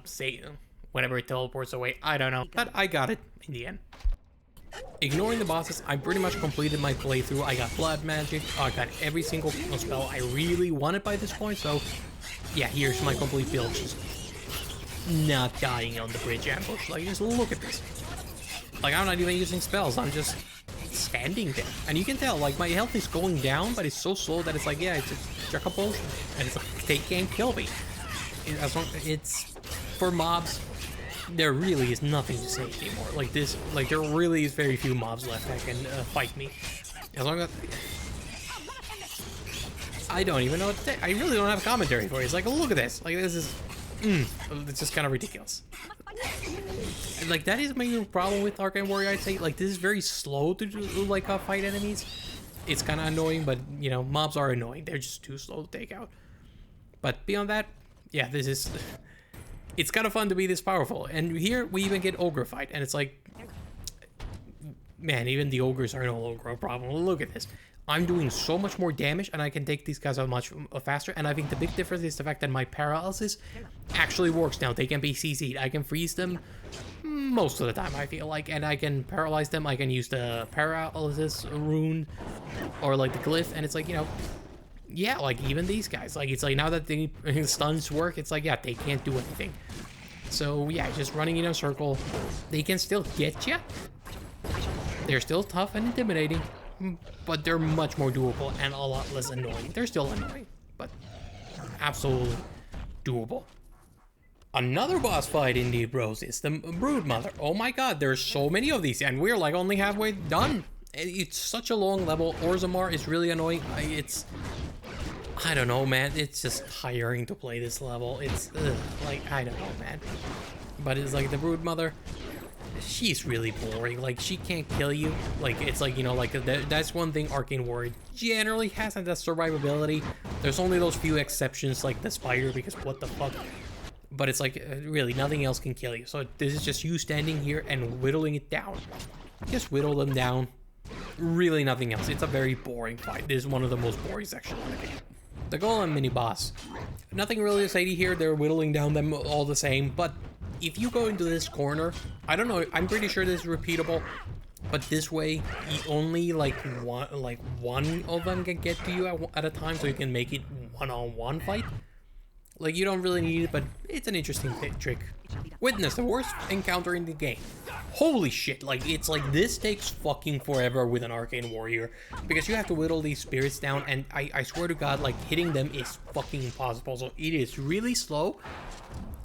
say, whenever it teleports away. I don't know. But I got it in the end. Ignoring the bosses, I pretty much completed my playthrough. I got blood magic. I got every single spell I really wanted by this point. So, yeah, here's my complete build. Just not dying on the bridge ambush. Like, just look at this. Like, I'm not even using spells. I'm just standing there. And you can tell, like, my health is going down, but it's so slow that it's like, yeah, it's just chuck a potion. And it's like, they can't kill me. It's for mobs. There really is nothing to say anymore. Like this, like there really is very few mobs left that can fight me. As long as I don't even know what to say. I really don't have commentary for it. It's like, look at this. Like this is, it's just kind of ridiculous. And, like that is my main problem with Arcane Warrior. I'd say like this is very slow to do, like fight enemies. It's kind of annoying, but you know mobs are annoying. They're just too slow to take out. But beyond that, yeah, this is. It's kind of fun to be this powerful. And here we even get ogre fight. And it's like, man, even the ogres are no longer a problem. Look at this. I'm doing so much more damage and I can take these guys out much faster. And I think the big difference is the fact that my paralysis actually works now. They can be CC'd. I can freeze them most of the time, I feel like. And I can paralyze them. I can use the paralysis rune or like the glyph. And it's like, you know, yeah, like even these guys, like it's like now that the stuns work, it's like, yeah, they can't do anything. So yeah, just running in a circle, they can still get you. They're still tough and intimidating, but they're much more doable and a lot less annoying. They're still annoying, but absolutely doable. Another boss fight indeed, bros, is the Brood Mother. Oh my god, there's so many of these and we're like only halfway done. It's such a long level. Orzammar is really annoying. I don't know, man. It's just tiring to play this level. It's like, I don't know, man. But it's like the Brood Mother. She's really boring. Like, she can't kill you. Like, it's like, you know, like that's one thing Arcane Warrior generally has, and that's survivability. There's only those few exceptions, like the spider, because what the fuck. But it's like, really, nothing else can kill you. So this is just you standing here and whittling it down. Just whittle them down. Really nothing else. It's a very boring fight. This is one of the most boring sections of the game. The Golem mini-boss. Nothing really to say here. They're whittling down them all the same. But if you go into this corner, I don't know. I'm pretty sure this is repeatable. But this way, only like one of them can get to you at a time. So you can make it one-on-one fight. Like, you don't really need it, but it's an interesting trick. Witness the worst encounter in the game. Holy shit, like, it's like this takes fucking forever with an Arcane Warrior. Because you have to whittle these spirits down, and I swear to god, like, hitting them is fucking impossible. So it is really slow,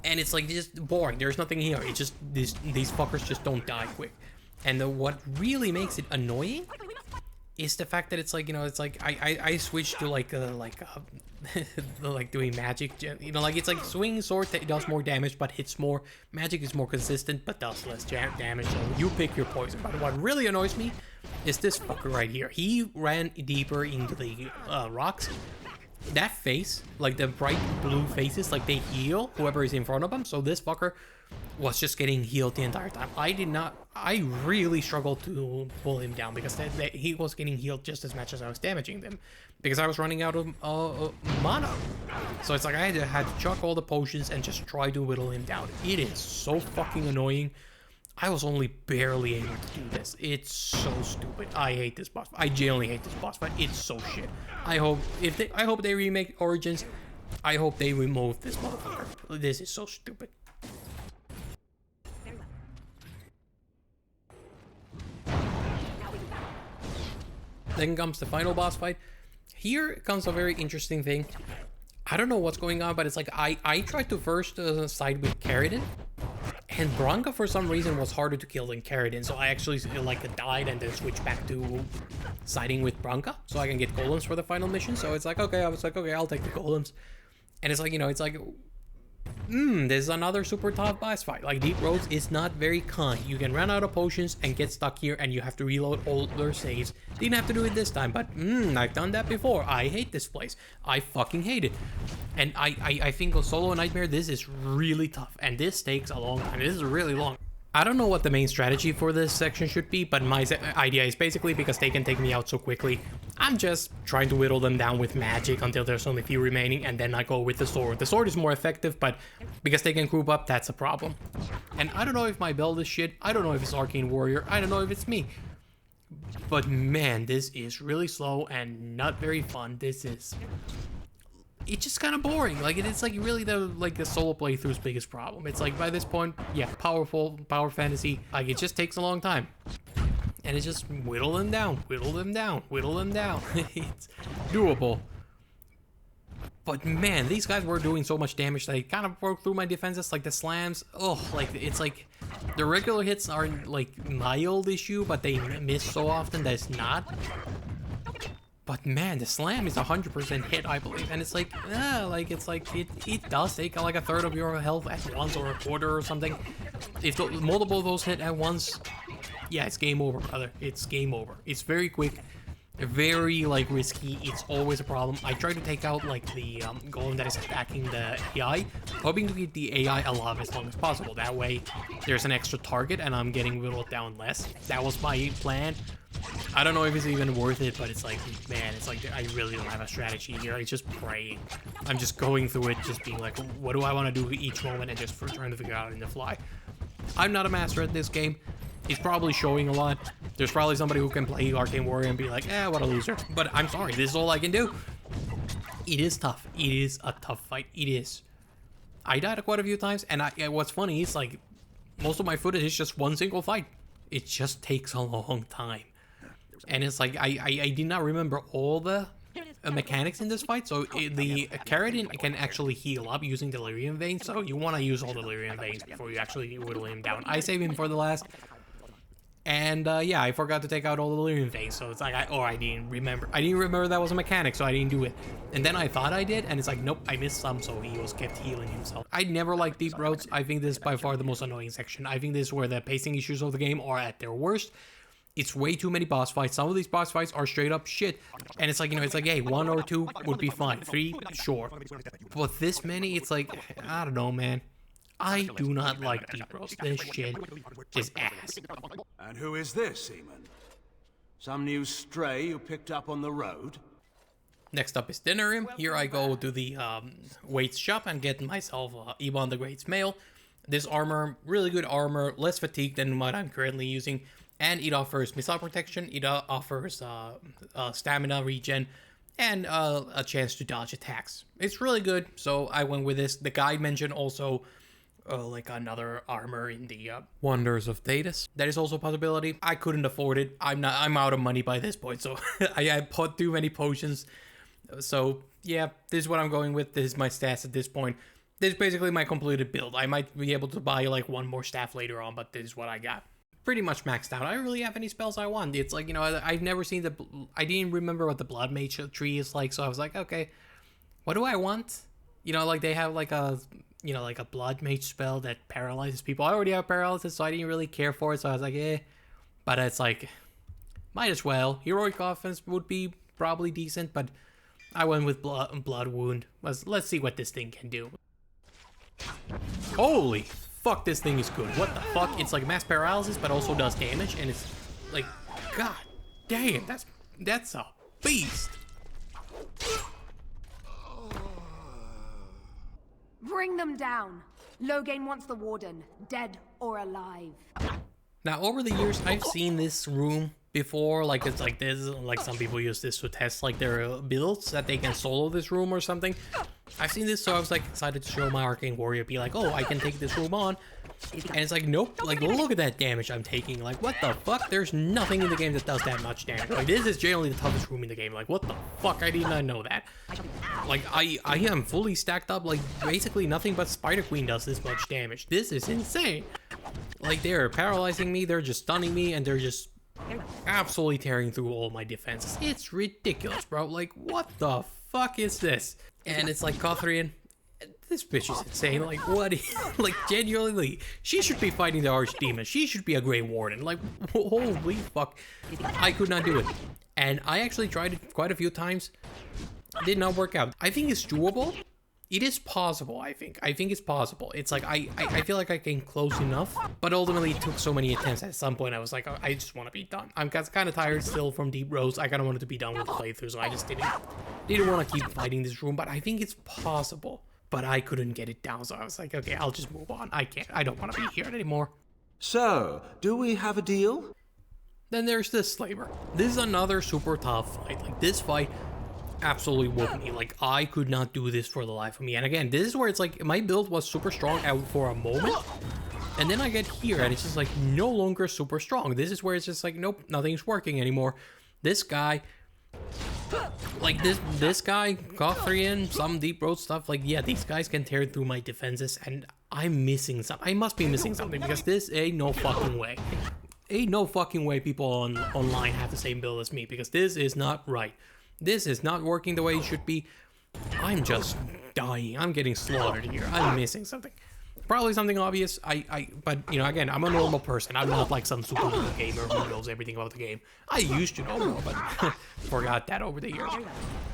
and it's like just boring. There's nothing here. It's just, these fuckers just don't die quick. And what really makes it annoying is the fact that it's like, you know, it's like I switched to like like doing magic, you know, like it's like swinging sword that does more damage but hits more. Magic is more consistent but does less damage, so you pick your poison. But what really annoys me is this fucker right here. He ran deeper into the rocks. That face, like the bright blue faces, like they heal whoever is in front of them. So this fucker was just getting healed the entire time. I really struggled to pull him down because he was getting healed just as much as I was damaging them. Because I was running out of mana. So it's like I had to chuck all the potions and just try to whittle him down. It is so fucking annoying. I was only barely able to do this. It's so stupid. I hate this boss fight. I genuinely hate this boss fight. It's so shit. I hope they remake Origins. I hope they remove this motherfucker. This is so stupid. Then comes the final boss fight. Here comes a very interesting thing. I don't know what's going on, but it's like I tried to first side with Carradine, And Bronca, for some reason, was harder to kill than Karadin, so I actually like died and then switched back to siding with Bronca, so I can get golems for the final mission. So it's like, okay, I was like, okay, I'll take the golems. And it's like, you know, it's like, there's another super tough boss fight. Like, Deep Roads is not very kind. You can run out of potions and get stuck here, and you have to reload all their saves. Didn't have to do it this time, but I've done that before. I hate this place. I fucking hate it. And I think of Solo Nightmare, this is really tough, and this takes a long time. This is really long. I don't know what the main strategy for this section should be, but my idea is basically because they can take me out so quickly, I'm just trying to whittle them down with magic until there's only a few remaining, and then I go with the sword. The sword is more effective, but because they can group up, that's a problem. And I don't know if my build is shit, I don't know if it's Arcane Warrior, I don't know if it's me. But man, this is really slow and not very fun. It's just kind of boring. Like, it's like really the solo playthrough's biggest problem. It's like, by this point, yeah, power fantasy, like, it just takes a long time. And it's just whittle them down, whittle them down, whittle them down. It's doable. But man, these guys were doing so much damage that they kind of broke through my defenses, like the slams. Oh, like, it's like, the regular hits are like my old issue, but they miss so often that it's not. But man, the slam is 100% hit, I believe, and it's like, it does take like a third of your health at once, or a quarter or something. If multiple of those hit at once, yeah, it's game over, brother. It's game over. It's very quick, very like risky. It's always a problem. I try to take out like the golem that is attacking the AI, hoping to keep the AI alive as long as possible. That way, there's an extra target, and I'm getting whittled down less. That was my plan. I don't know if it's even worth it, but it's like, man, it's like I really don't have a strategy here. I'm just praying. I'm just going through it, just being like, what do I want to do each moment, and just for trying to figure out in the fly. I'm not a master at this game. It's probably showing a lot. There's probably somebody who can play Arcane Warrior and be like, what a loser. But I'm sorry, this is all I can do. It is tough. It is a tough fight. It is. I died quite a few times, and what's funny is like, most of my footage is just one single fight. It just takes a long time. And it's like, I did not remember all the mechanics in this fight, so the Karadin can actually heal up using Delirium Veins, so you want to use all Delirium Veins before you actually whittle him down. I save him for the last, and yeah, I forgot to take out all the Delirium Veins, so it's like, I didn't remember that was a mechanic, so I didn't do it. And then I thought I did, and it's like, nope, I missed some, so he was kept healing himself. I never liked Deep Roads. I think this is by far the most annoying section. I think this is where the pacing issues of the game are at their worst. It's way too many boss fights. Some of these boss fights are straight up shit. And it's like, you know, it's like, hey, 1 or 2 would be fine. 3, sure. But this many, it's like, I don't know, man. I do not like Deep Roads. This shit is ass. And who is this, Seaman? Some new stray you picked up on the road? Next up is Dinnerim. Here I go to the Wade's shop and get myself Ebon the Great's mail. This armor, really good armor, less fatigue than what I'm currently using. And it offers missile protection, it offers stamina regen, and a chance to dodge attacks. It's really good, so I went with this. The guide mentioned also like another armor in the Wonders of Thetis. That is also a possibility. I couldn't afford it. I'm out of money by this point, so I bought too many potions. So yeah, this is what I'm going with. This is my stats at this point. This is basically my completed build. I might be able to buy like one more staff later on, but this is what I got. Pretty much maxed out. I don't really have any spells I want. It's like, you know, I've never seen I didn't remember what the Blood Mage tree is like, so I was like, okay, what do I want? You know, like they have like a, you know, like a Blood Mage spell that paralyzes people. I already have paralysis, so I didn't really care for it, so I was like, eh. But it's like, might as well. Heroic offense would be probably decent, but I went with Blood Wound. Let's see what this thing can do. Holy fuck, this thing is good. What the fuck? It's like mass paralysis, but also does damage, and it's like, god damn, that's a beast. Bring them down. Loghain wants the Warden, dead or alive. Now, over the years, I've seen this room before, like it's like this, like some people use this to test like their builds that they can solo this room or something. I've seen this, so I was like excited to show my Arcane Warrior, be like, oh, I can take this room on. And it's like, nope, like look at that damage I'm taking. Like, what the fuck? There's nothing in the game that does that much damage. Like, this is generally the toughest room in the game. Like, what the fuck? I did not know that. Like, I am fully stacked up. Like, basically nothing but Spider Queen does this much damage. This is insane. Like, they're paralyzing me, they're just stunning me, and they're just absolutely tearing through all my defenses. It's ridiculous, bro. Like, what the fuck is this? And it's like, Cothrian, this bitch is insane. Like, what? Like, genuinely, she should be fighting the Archdemon. She should be a Grey Warden. Like, holy fuck. I could not do it. And I actually tried it quite a few times. Did not work out. I think it's doable. It is possible, I think. I think it's possible. It's like, I feel like I came close enough, but ultimately it took so many attempts. At some point I was like, I just want to be done. I'm kind of tired still from Deep Rose. I kind of wanted to be done with the playthrough, so I just didn't want to keep fighting this room, but I think it's possible. But I couldn't get it down, so I was like, okay, I'll just move on. I don't want to be here anymore. So, do we have a deal? Then there's this Slaver. This is another super tough fight. Like, this fight absolutely whooped me. Like, I could not do this for the life of me. And again, this is where it's like, my build was super strong out for a moment. And then I get here, and it's just like, no longer super strong. This is where it's just like, nope, nothing's working anymore. This guy... Like, this guy, Cothrian, some Deep Road stuff, like, yeah, these guys can tear through my defenses, and I'm missing something. I must be missing something, because this ain't no fucking way. Ain't no fucking way people online have the same build as me, because this is not right. This is not working the way it should be. I'm just dying. I'm getting slaughtered here. I'm missing something. Probably something obvious. But, you know, again, I'm a normal person. I'm not like some super good gamer who knows everything about the game. I used to know more, but forgot that over the years.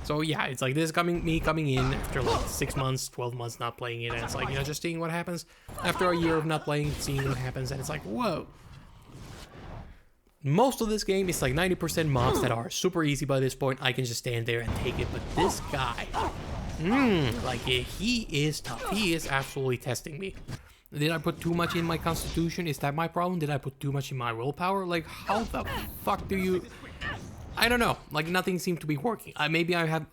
So yeah, it's like this me coming in after like 6 months, 12 months not playing it, and it's like, you know, just seeing what happens after a year of not playing, seeing what happens, and it's like, whoa. Most of this game is like 90% mobs that are super easy by this point. I can just stand there and take it, but this guy, like, he is tough. He is absolutely testing me. Did I put too much in my constitution? Is that my problem? Did I put too much in my willpower? Like, how the fuck do you... I don't know. Like, nothing seemed to be working. Maybe I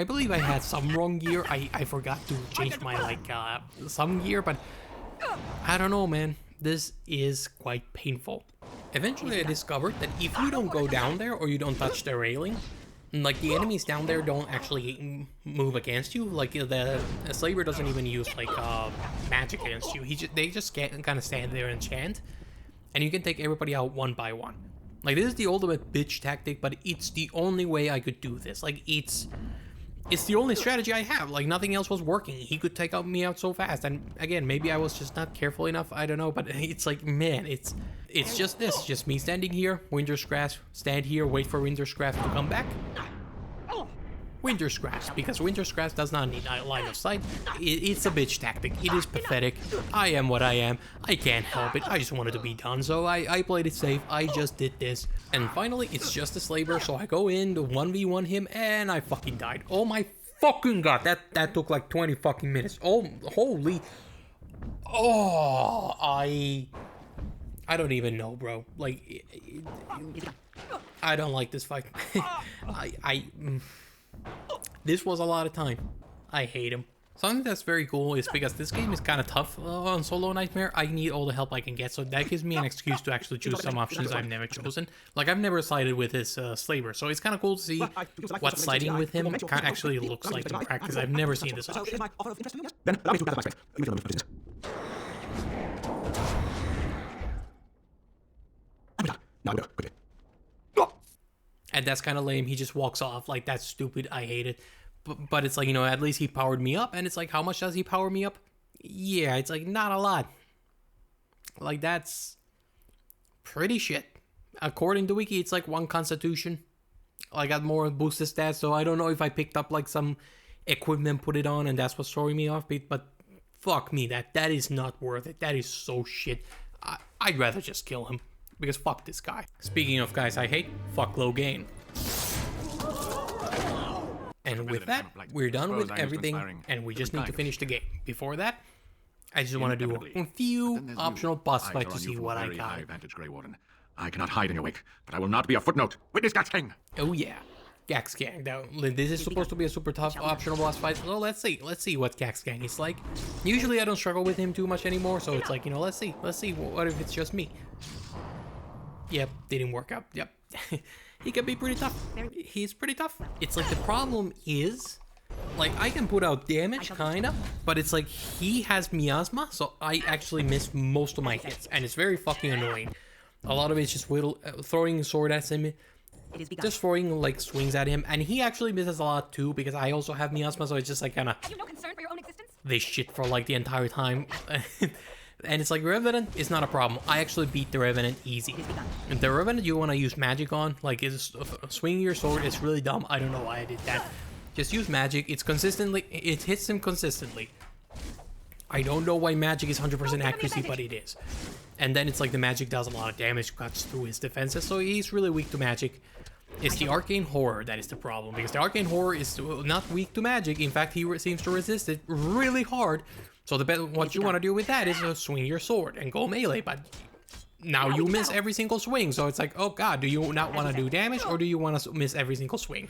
believe I had some wrong gear. I forgot to change my, like, some gear, but I don't know, man. This is quite painful. Eventually I discovered that if you don't go down there or you don't touch the railing, like, the enemies down there don't actually move against you. Like, the Slaver doesn't even use, like, magic against you. They just kind of stand there and chant, and you can take everybody out one by one. Like, this is the ultimate bitch tactic, but it's the only way I could do this. Like, it's the only strategy I have. Like, nothing else was working. He could take me out so fast, and again, maybe I was just not careful enough. I don't know, but it's like, man, it's just this. Just me standing here, Winter's Grasp, stand here, wait for Winter's Grasp to come back. Winter's Grasp, because Winter's Grasp does not need a line of sight. It's a bitch tactic. It is pathetic. I am what I am. I can't help it. I just wanted to be done, so I played it safe. I just did this. And finally, it's just a Slaver, so I go in to 1v1 him, and I fucking died. Oh my fucking god, that took like 20 fucking minutes. Oh, holy... Oh, I don't even know, bro. Like, I don't like this fight. This was a lot of time. I hate him. Something that's very cool is because this game is kind of tough on Solo Nightmare, I need all the help I can get, so that gives me an excuse to actually choose some options I've never chosen. Like, I've never sided with his Slaver, so it's kind of cool to see what siding with him actually looks like in practice. I've never seen this option. Then allow me to gather my strength. Leave me alone with business. I'm done. Now we go quickly. And that's kind of lame. He just walks off. Like, that's stupid. I hate it. But it's like, you know, at least he powered me up. And it's like, how much does he power me up? Yeah, it's like, not a lot. Like, that's pretty shit. According to Wiki, it's like 1 constitution. I got more boosted stats, so I don't know if I picked up like some equipment, put it on, and that's what's throwing me off. But fuck me, that is not worth it. That is so shit. I'd rather just kill him. Because fuck this guy. Speaking of guys I hate, fuck Logain. And with that, we're done with everything, and we just need to finish the game. Before that, I just want to do a few optional boss fights to see what I got. Grey Warden. I cannot hide in your wake, but I will not be a footnote. Witness Gaxking! Oh yeah, Gaxgang. Now, this is supposed to be a super tough optional boss fight. So let's see what Gaxgang is like. Usually I don't struggle with him too much anymore, so it's like, you know, let's see what if it's just me. Yep, didn't work out. Yep. He can be pretty tough. He's pretty tough. It's like the problem is like, I can put out damage, kinda, but it's like, he has miasma, so I actually miss most of my hits, and it's very fucking annoying. A lot of it's just throwing a sword at him, just throwing, like, swings at him, and he actually misses a lot, too, because I also have miasma, so it's just, like, kinda... Have you no concern for your own existence? This shit for, like, the entire time. And it's like, Revenant is not a problem. I actually beat the Revenant easy. And the Revenant you want to use magic on, like, is swinging your sword, it's really dumb. I don't know why I did that. Just use magic. It hits him consistently. I don't know why magic is 100% accuracy, but it is. And then it's like the magic does a lot of damage, cuts through his defenses, so he's really weak to magic. It's the Arcane Horror that is the problem, because the Arcane Horror is not weak to magic. In fact, he seems to resist it really hard. So what you want to do with that is swing your sword and go melee, but now you miss every single swing. So it's like, oh god, do you not want to do damage, or do you want to miss every single swing?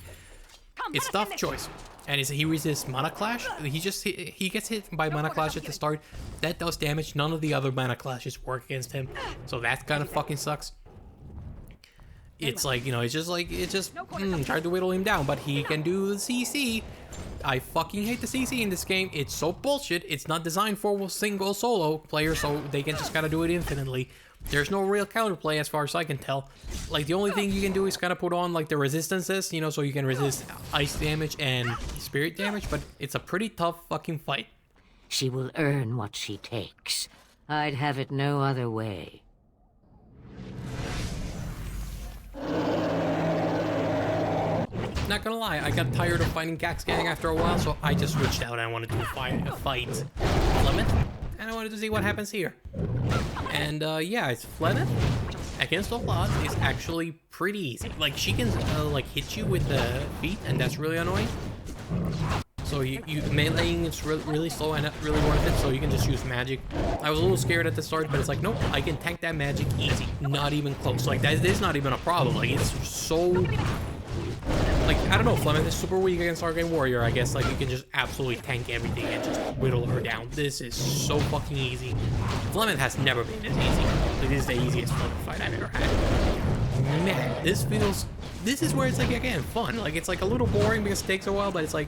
It's tough choice. And he resists Mana Clash. He gets hit by Mana Clash at the start. That does damage. None of the other Mana Clashes work against him. So that kind of fucking sucks. It's like, you know, it's just trying to whittle him down, but he can do the CC. I fucking hate the CC in this game. It's so bullshit. It's not designed for a single solo player, so they can just kind of do it infinitely. There's no real counterplay as far as I can tell. Like, the only thing you can do is kind of put on, like, the resistances, you know, so you can resist ice damage and spirit damage, but it's a pretty tough fucking fight. She will earn what she takes. I'd have it no other way. Not gonna lie, I got tired of fighting Gax Gang after a while, so I just switched out and I wanted to fight Flemeth, and I wanted to see what happens here. And yeah, it's Flemeth against all odds is actually pretty easy. Like, she can like hit you with the feet, and that's really annoying. So you meleeing is really slow and not really worth it, so you can just use magic. I was a little scared at the start, but it's like, nope, I can tank that magic easy. Not even close. Like, that is not even a problem. Like, it's so... Like, I don't know, Flemeth is super weak against Arcane Warrior, I guess. Like, you can just absolutely tank everything and just whittle her down. This is so fucking easy. Flemeth has never been this easy. Like, this is the easiest Flemeth fight I've ever had. Man, this is where it's, like, again, fun. Like, it's, like, a little boring because it takes a while, but it's, like,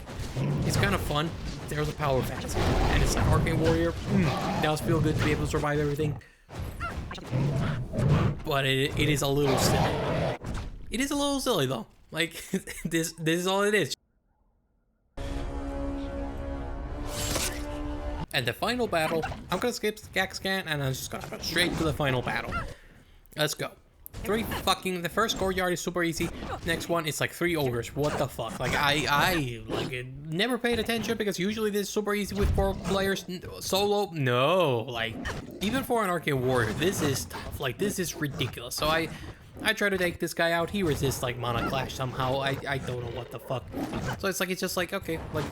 it's kind of fun. There's a power fantasy. And it's, like, Arcane Warrior. It does feel good to be able to survive everything. But it is a little silly. It is a little silly, though. Like, this is all it is. And the final battle, I'm gonna skip Gax Scan and I'm just gonna go straight to the final battle. Let's go. The first courtyard is super easy. Next one is like 3 ogres. What the fuck? Like, I like never paid attention because usually this is super easy with 4 players. Solo, no. Like, even for an Arcane Warrior, this is tough. Like, this is ridiculous. So I try to take this guy out. He resists like Mana Clash somehow. I don't know what the fuck. So it's just like, okay, like,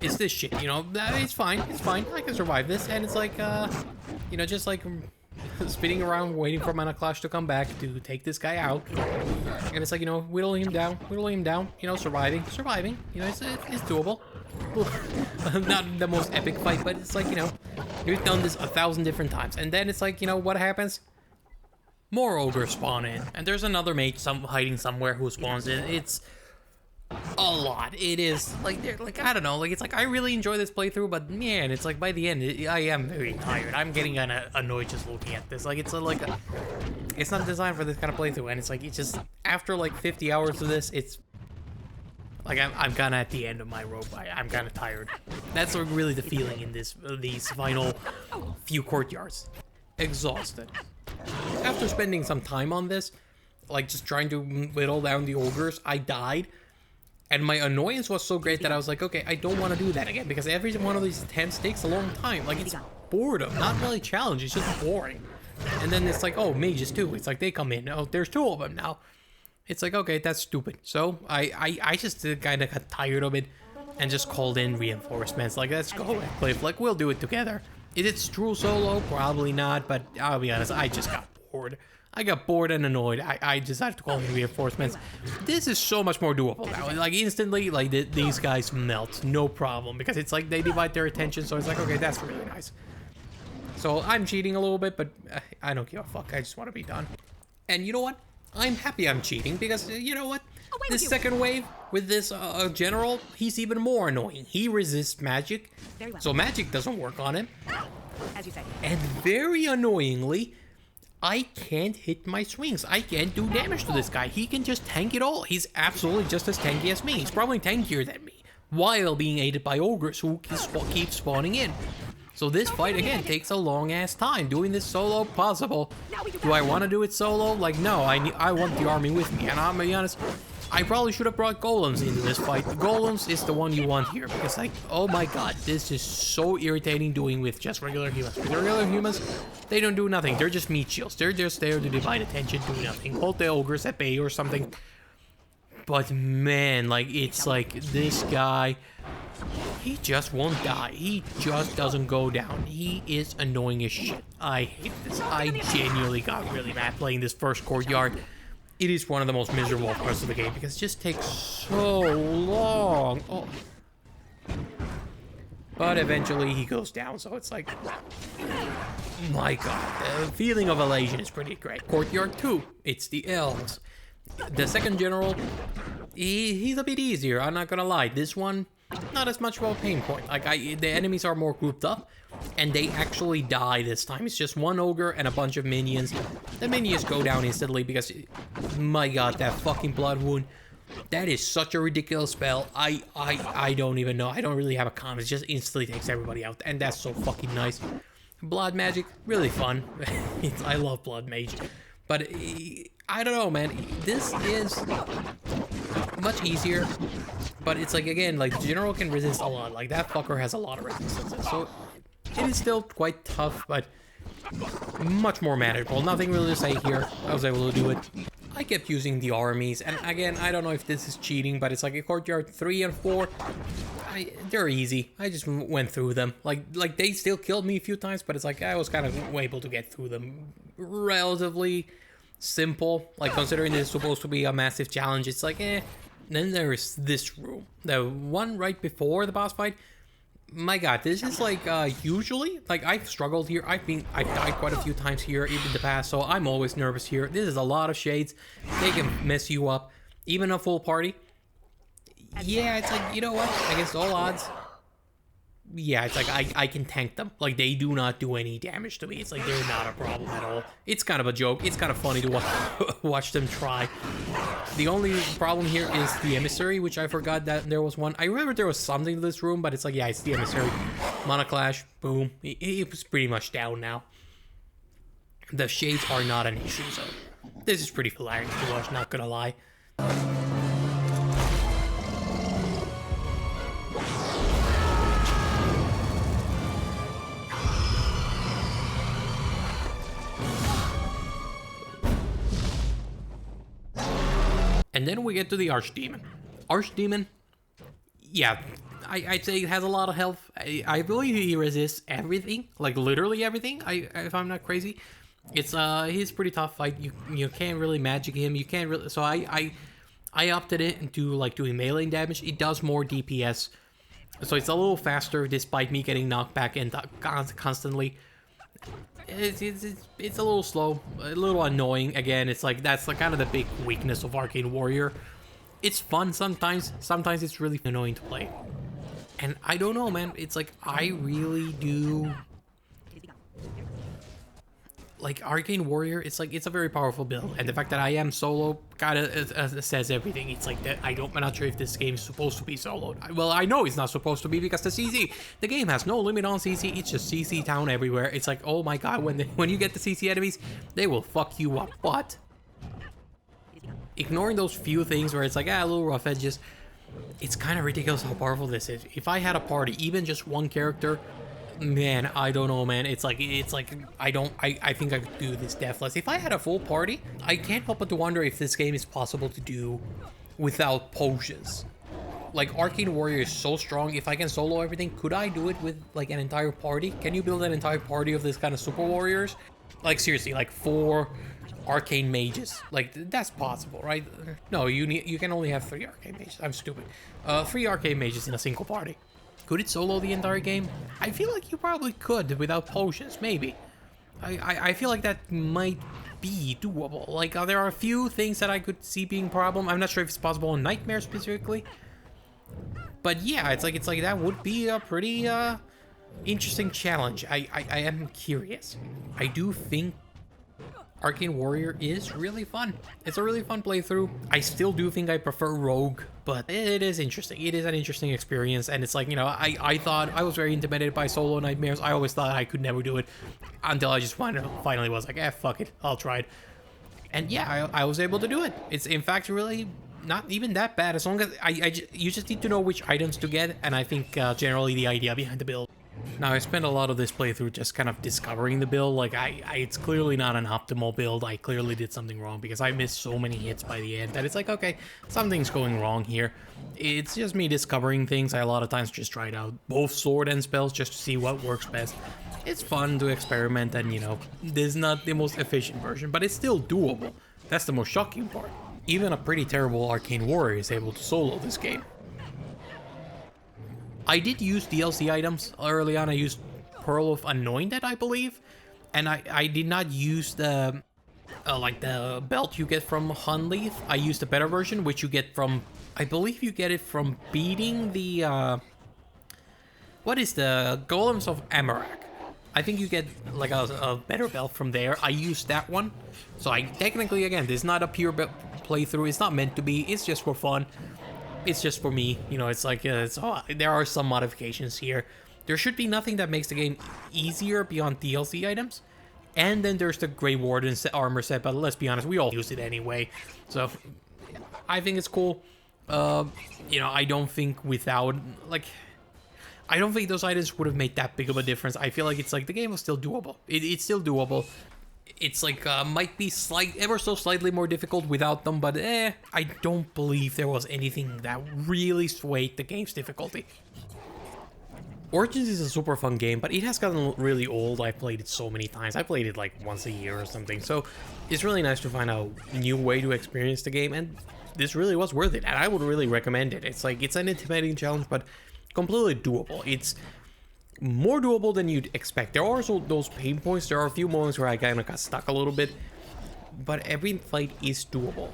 it's this shit, you know. It's fine. I can survive this. And it's like, you know, just like spinning around, waiting for Mana Clash to come back to take this guy out. And it's like, you know, whittling him down, you know, surviving. You know, it's doable. Not the most epic fight, but it's like, you know, we've done this 1,000 different times. And then it's like, you know, what happens? More ogres spawn in, and there's another mage hiding somewhere who spawns in. It's a lot. It is like I don't know. Like, it's like I really enjoy this playthrough, but man, it's like by the end I am very tired. I'm getting kind of annoyed just looking at this. Like, it's it's not designed for this kind of playthrough, and it's like it's just after like 50 hours of this, it's like I'm kind of at the end of my rope. I'm kind of tired. That's really the feeling in these final few courtyards. Exhausted. After spending some time on this, like just trying to whittle down the ogres, I died. And my annoyance was so great that I was like, okay, I don't want to do that again. Because every one of these attempts takes a long time. Like, it's boredom, not really challenge, it's just boring. And then it's like, oh, mages too. It's like they come in. Oh, there's 2 of them now. It's like, okay, that's stupid. So I just kind of got tired of it and just called in reinforcements. Like, let's go, Cliff. Like, we'll do it together. Is it true solo? Probably not, but I'll be honest, I just got bored. I got bored and annoyed. I decided to call in reinforcements. This is so much more doable now. Like, instantly, like, these guys melt. No problem. Because it's like they divide their attention, so it's like, okay, that's really nice. So I'm cheating a little bit, but I don't give a fuck. I just want to be done. And you know what? I'm happy I'm cheating because, you know what? This second wave with this general, he's even more annoying. He resists magic, so magic doesn't work on him. As you say. And very annoyingly, I can't hit my swings. I can't do damage to this guy. He can just tank it all. He's absolutely just as tanky as me. He's probably tankier than me, while being aided by ogres who keep spawning in. So this fight, again, takes a long-ass time. Doing this solo, possible. Do I want to do it solo? Like, no, I want the army with me. And I'm gonna be honest, I probably should have brought golems into this fight. The golems is the one you want here, because, like, oh my god, this is so irritating doing with just regular humans. With regular humans, they don't do nothing. They're just meat shields. They're just there to divide attention, do nothing. Hold the ogres at bay or something. But man, like, it's like this guy, he just won't die. He just doesn't go down. He is annoying as shit. I hate this. I genuinely got really mad playing this first courtyard. It is one of the most miserable parts of the game because it just takes so long. Oh. But eventually he goes down, so it's like, my god, the feeling of elation is pretty great. Courtyard 2, it's the elves. The second general, he's a bit easier, I'm not gonna lie. This one, not as much of a pain point. Like, the enemies are more grouped up, and they actually die this time. It's just one ogre and a bunch of minions. The minions go down instantly because, my god, that fucking blood wound, that is such a ridiculous spell. I don't even know. I don't really have a comment. It just instantly takes everybody out, and that's so fucking nice. Blood magic, really fun. I love blood mage. But I don't know, man. This is much easier. But it's like, again, like, the general can resist a lot. Like, that fucker has a lot of resistances. So it is still quite tough, but much more manageable. Nothing really to say here. I was able to do it. I kept using the armies, and again, I don't know if this is cheating, but it's like a courtyard 3 and 4. They're easy. I just went through them. Like they still killed me a few times, but it's like I was kind of able to get through them relatively simple. Like, considering this is supposed to be a massive challenge, it's like, eh. Then there's this room, the one right before the boss fight. My god, this is like, usually, like, I've struggled here. I've died quite a few times here in the past, so I'm always nervous here. This is a lot of shades. They can mess you up. Even a full party. Yeah, it's like, you know what? Against all odds, yeah, it's like, I can tank them. Like, they do not do any damage to me. It's like, they're not a problem at all. It's kind of a joke. It's kind of funny to watch them try. The only problem here is the emissary, which I forgot that there was one. I remember there was something to this room, but it's like, yeah, it's the emissary. Mana clash, boom. It was pretty much down now. The shades are not an issue, so this is pretty hilarious to watch, not gonna lie. And then we get to the Archdemon. Archdemon, yeah, I'd say it has a lot of health. I believe he resists everything, like literally everything, if I'm not crazy. It's he's pretty tough fight. You can't really magic him. You can't really. So I opted it into like doing melee damage. It does more DPS, so it's a little faster despite me getting knocked back in constantly. It's a little slow, a little annoying. Again, it's like that's like kind of the big weakness of Arcane Warrior. It's fun sometimes it's really annoying to play. And I don't know, man, it's like I really do like Arcane Warrior. It's like, it's a very powerful build, and the fact that I am solo kind of says everything. It's like that I'm not sure if this game is supposed to be soloed. Well, I know it's not supposed to be because the game has no limit on CC. It's just CC town everywhere. It's like, oh my god, when you get the CC enemies, they will fuck you up. But ignoring those few things where it's like, a little rough edges, it's kind of ridiculous how powerful this is. If I had a party, even just one character, man, I don't know, man. It's like I think I could do this deathless. If I had a full party, I can't help but to wonder if this game is possible to do without potions. Like, Arcane Warrior is so strong. If I can solo everything, could I do it with like an entire party? Can you build an entire party of this kind of super warriors? Like, seriously, like 4 arcane mages. Like, that's possible, right? No, you can only have 3 arcane mages. I'm stupid. 3 arcane mages in a single party. Could it solo the entire game? I feel like you probably could without potions, maybe. I feel like that might be doable. Like, there are a few things that I could see being a problem. I'm not sure if it's possible in Nightmare specifically. But yeah, it's like that would be a pretty interesting challenge. I am curious. I do think Arcane Warrior is really fun. It's a really fun playthrough. I still do think I prefer Rogue, but it is interesting. It is an interesting experience, and it's like, you know, I thought I was very intimidated by solo nightmares. I always thought I could never do it until I just finally was like, fuck it, I'll try it. And yeah, I was able to do it. It's in fact really not even that bad, as long as you just need to know which items to get, and I think generally the idea behind the build. Now, I spent a lot of this playthrough just kind of discovering the build. Like, it's clearly not an optimal build. I clearly did something wrong because I missed so many hits by the end that it's like, okay, something's going wrong here. It's just me discovering things. I a lot of times just tried out both sword and spells just to see what works best. It's fun to experiment, and, you know, this is not the most efficient version, but it's still doable. That's the most shocking part. Even a pretty terrible Arcane Warrior is able to solo this game. I did use DLC items early on. I used Pearl of Anointed, I believe, and I did not use the like the belt you get from Hunleith. I used the better version, which you get from, I believe you get it from beating the what is the Golems of Amarak. I think you get like a better belt from there. I used that one, so I technically, again, this is not a pure playthrough. It's not meant to be. It's just for fun. It's just for me, you know. It's like there are some modifications here. There should be nothing that makes the game easier beyond DLC items. And then there's the Grey Warden armor set, but let's be honest, we all use it anyway. So I think it's cool. You know, I don't think without, like, I don't think those items would have made that big of a difference. I feel like it's like the game was still doable. It's still doable. It's like, might be ever so slightly more difficult without them, but I don't believe there was anything that really swayed the game's difficulty. Origins is a super fun game, but it has gotten really old. I've played it so many times. I played it like once a year or something, so it's really nice to find a new way to experience the game, and this really was worth it, and I would really recommend it. It's like, it's an intimidating challenge, but completely doable. It's more doable than you'd expect. There are also those pain points. There are a few moments where I kind of got stuck a little bit, but every fight is doable.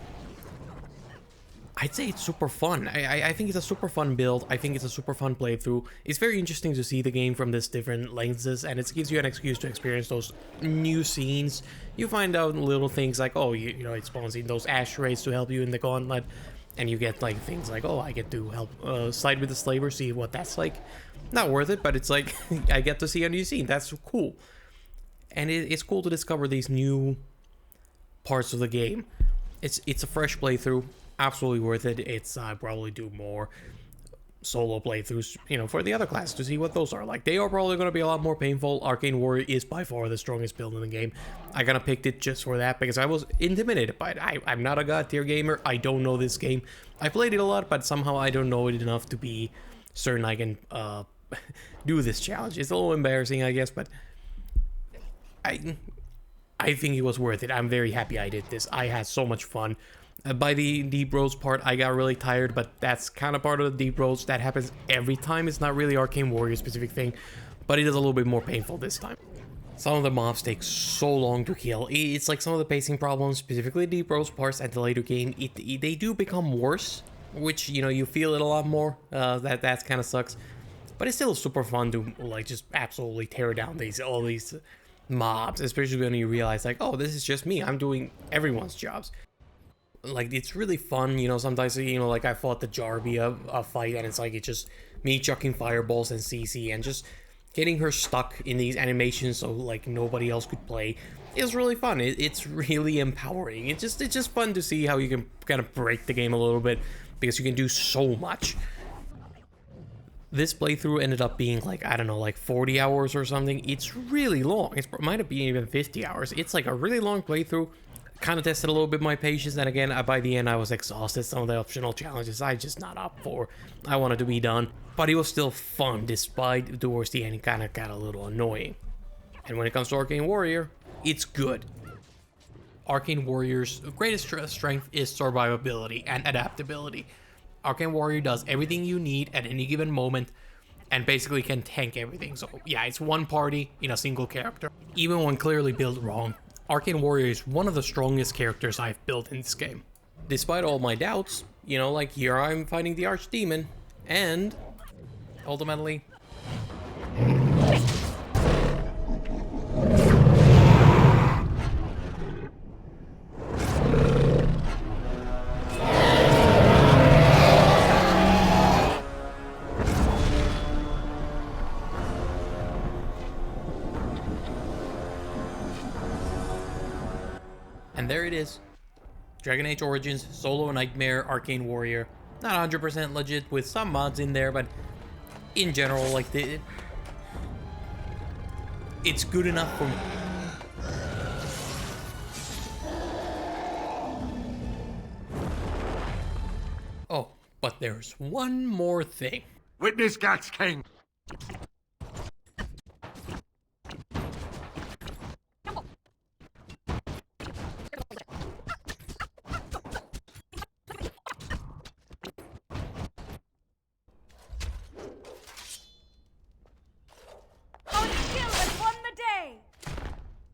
I'd say it's super fun. I think it's a super fun build. I think it's a super fun playthrough. It's very interesting to see the game from this different lenses, and it gives you an excuse to experience those new scenes. You find out little things like, oh, you know, it spawns in those ashtrays to help you in the gauntlet, and you get like things like, oh, I get to help side with the slaver, see what that's like. Not worth it, but it's like, I get to see a new scene. That's cool. And it's cool to discover these new parts of the game. It's a fresh playthrough. Absolutely worth it. It's probably do more solo playthroughs, you know, for the other classes to see what those are like. They are probably going to be a lot more painful. Arcane Warrior is by far the strongest build in the game. I kind of picked it just for that because I was intimidated by it. I'm not a god tier gamer. I don't know this game. I played it a lot, but somehow I don't know it enough to be certain I can do this challenge. It's a little embarrassing, I guess, but I think it was worth it. I'm very happy I did this. I had so much fun. By the deep roads part, I got really tired, but that's kind of part of the deep roads. That happens every time. It's not really Arcane Warrior specific thing, but it is a little bit more painful this time. Some of the mobs take so long to kill. It's like some of the pacing problems, specifically deep roads parts at the later game, they do become worse, which, you know, you feel it a lot more. That kind of sucks. But it's still super fun to, like, just absolutely tear down all these mobs, especially when you realize, like, oh, this is just me. I'm doing everyone's jobs. Like, it's really fun, you know. Sometimes, you know, like, I fought the Jarby a fight, and it's like, it's just me chucking fireballs and CC and just getting her stuck in these animations so, like, nobody else could play. It's really fun. It's really empowering. It's just fun to see how you can kind of break the game a little bit, because you can do so much. This playthrough ended up being like, I don't know, like 40 hours or something. It's really long. It might have been even 50 hours. It's like a really long playthrough. Kind of tested a little bit my patience, and again, by the end I was exhausted. Some of the optional challenges I just not up for. I wanted to be done, but it was still fun despite towards the end it kind of got a little annoying. And when it comes to Arcane Warrior, it's good. Arcane Warrior's greatest strength is survivability and adaptability. Arcane Warrior does everything you need at any given moment and basically can tank everything. So yeah, it's one party in a single character. Even when clearly built wrong, Arcane Warrior is one of the strongest characters I've built in this game. Despite all my doubts, you know, like here I'm fighting the Archdemon, and ultimately... And there it is. Dragon Age Origins, Solo Nightmare, Arcane Warrior. Not 100% legit with some mods in there, but in general, like, it's good enough for me. Oh, but there's one more thing. Witness Gax King!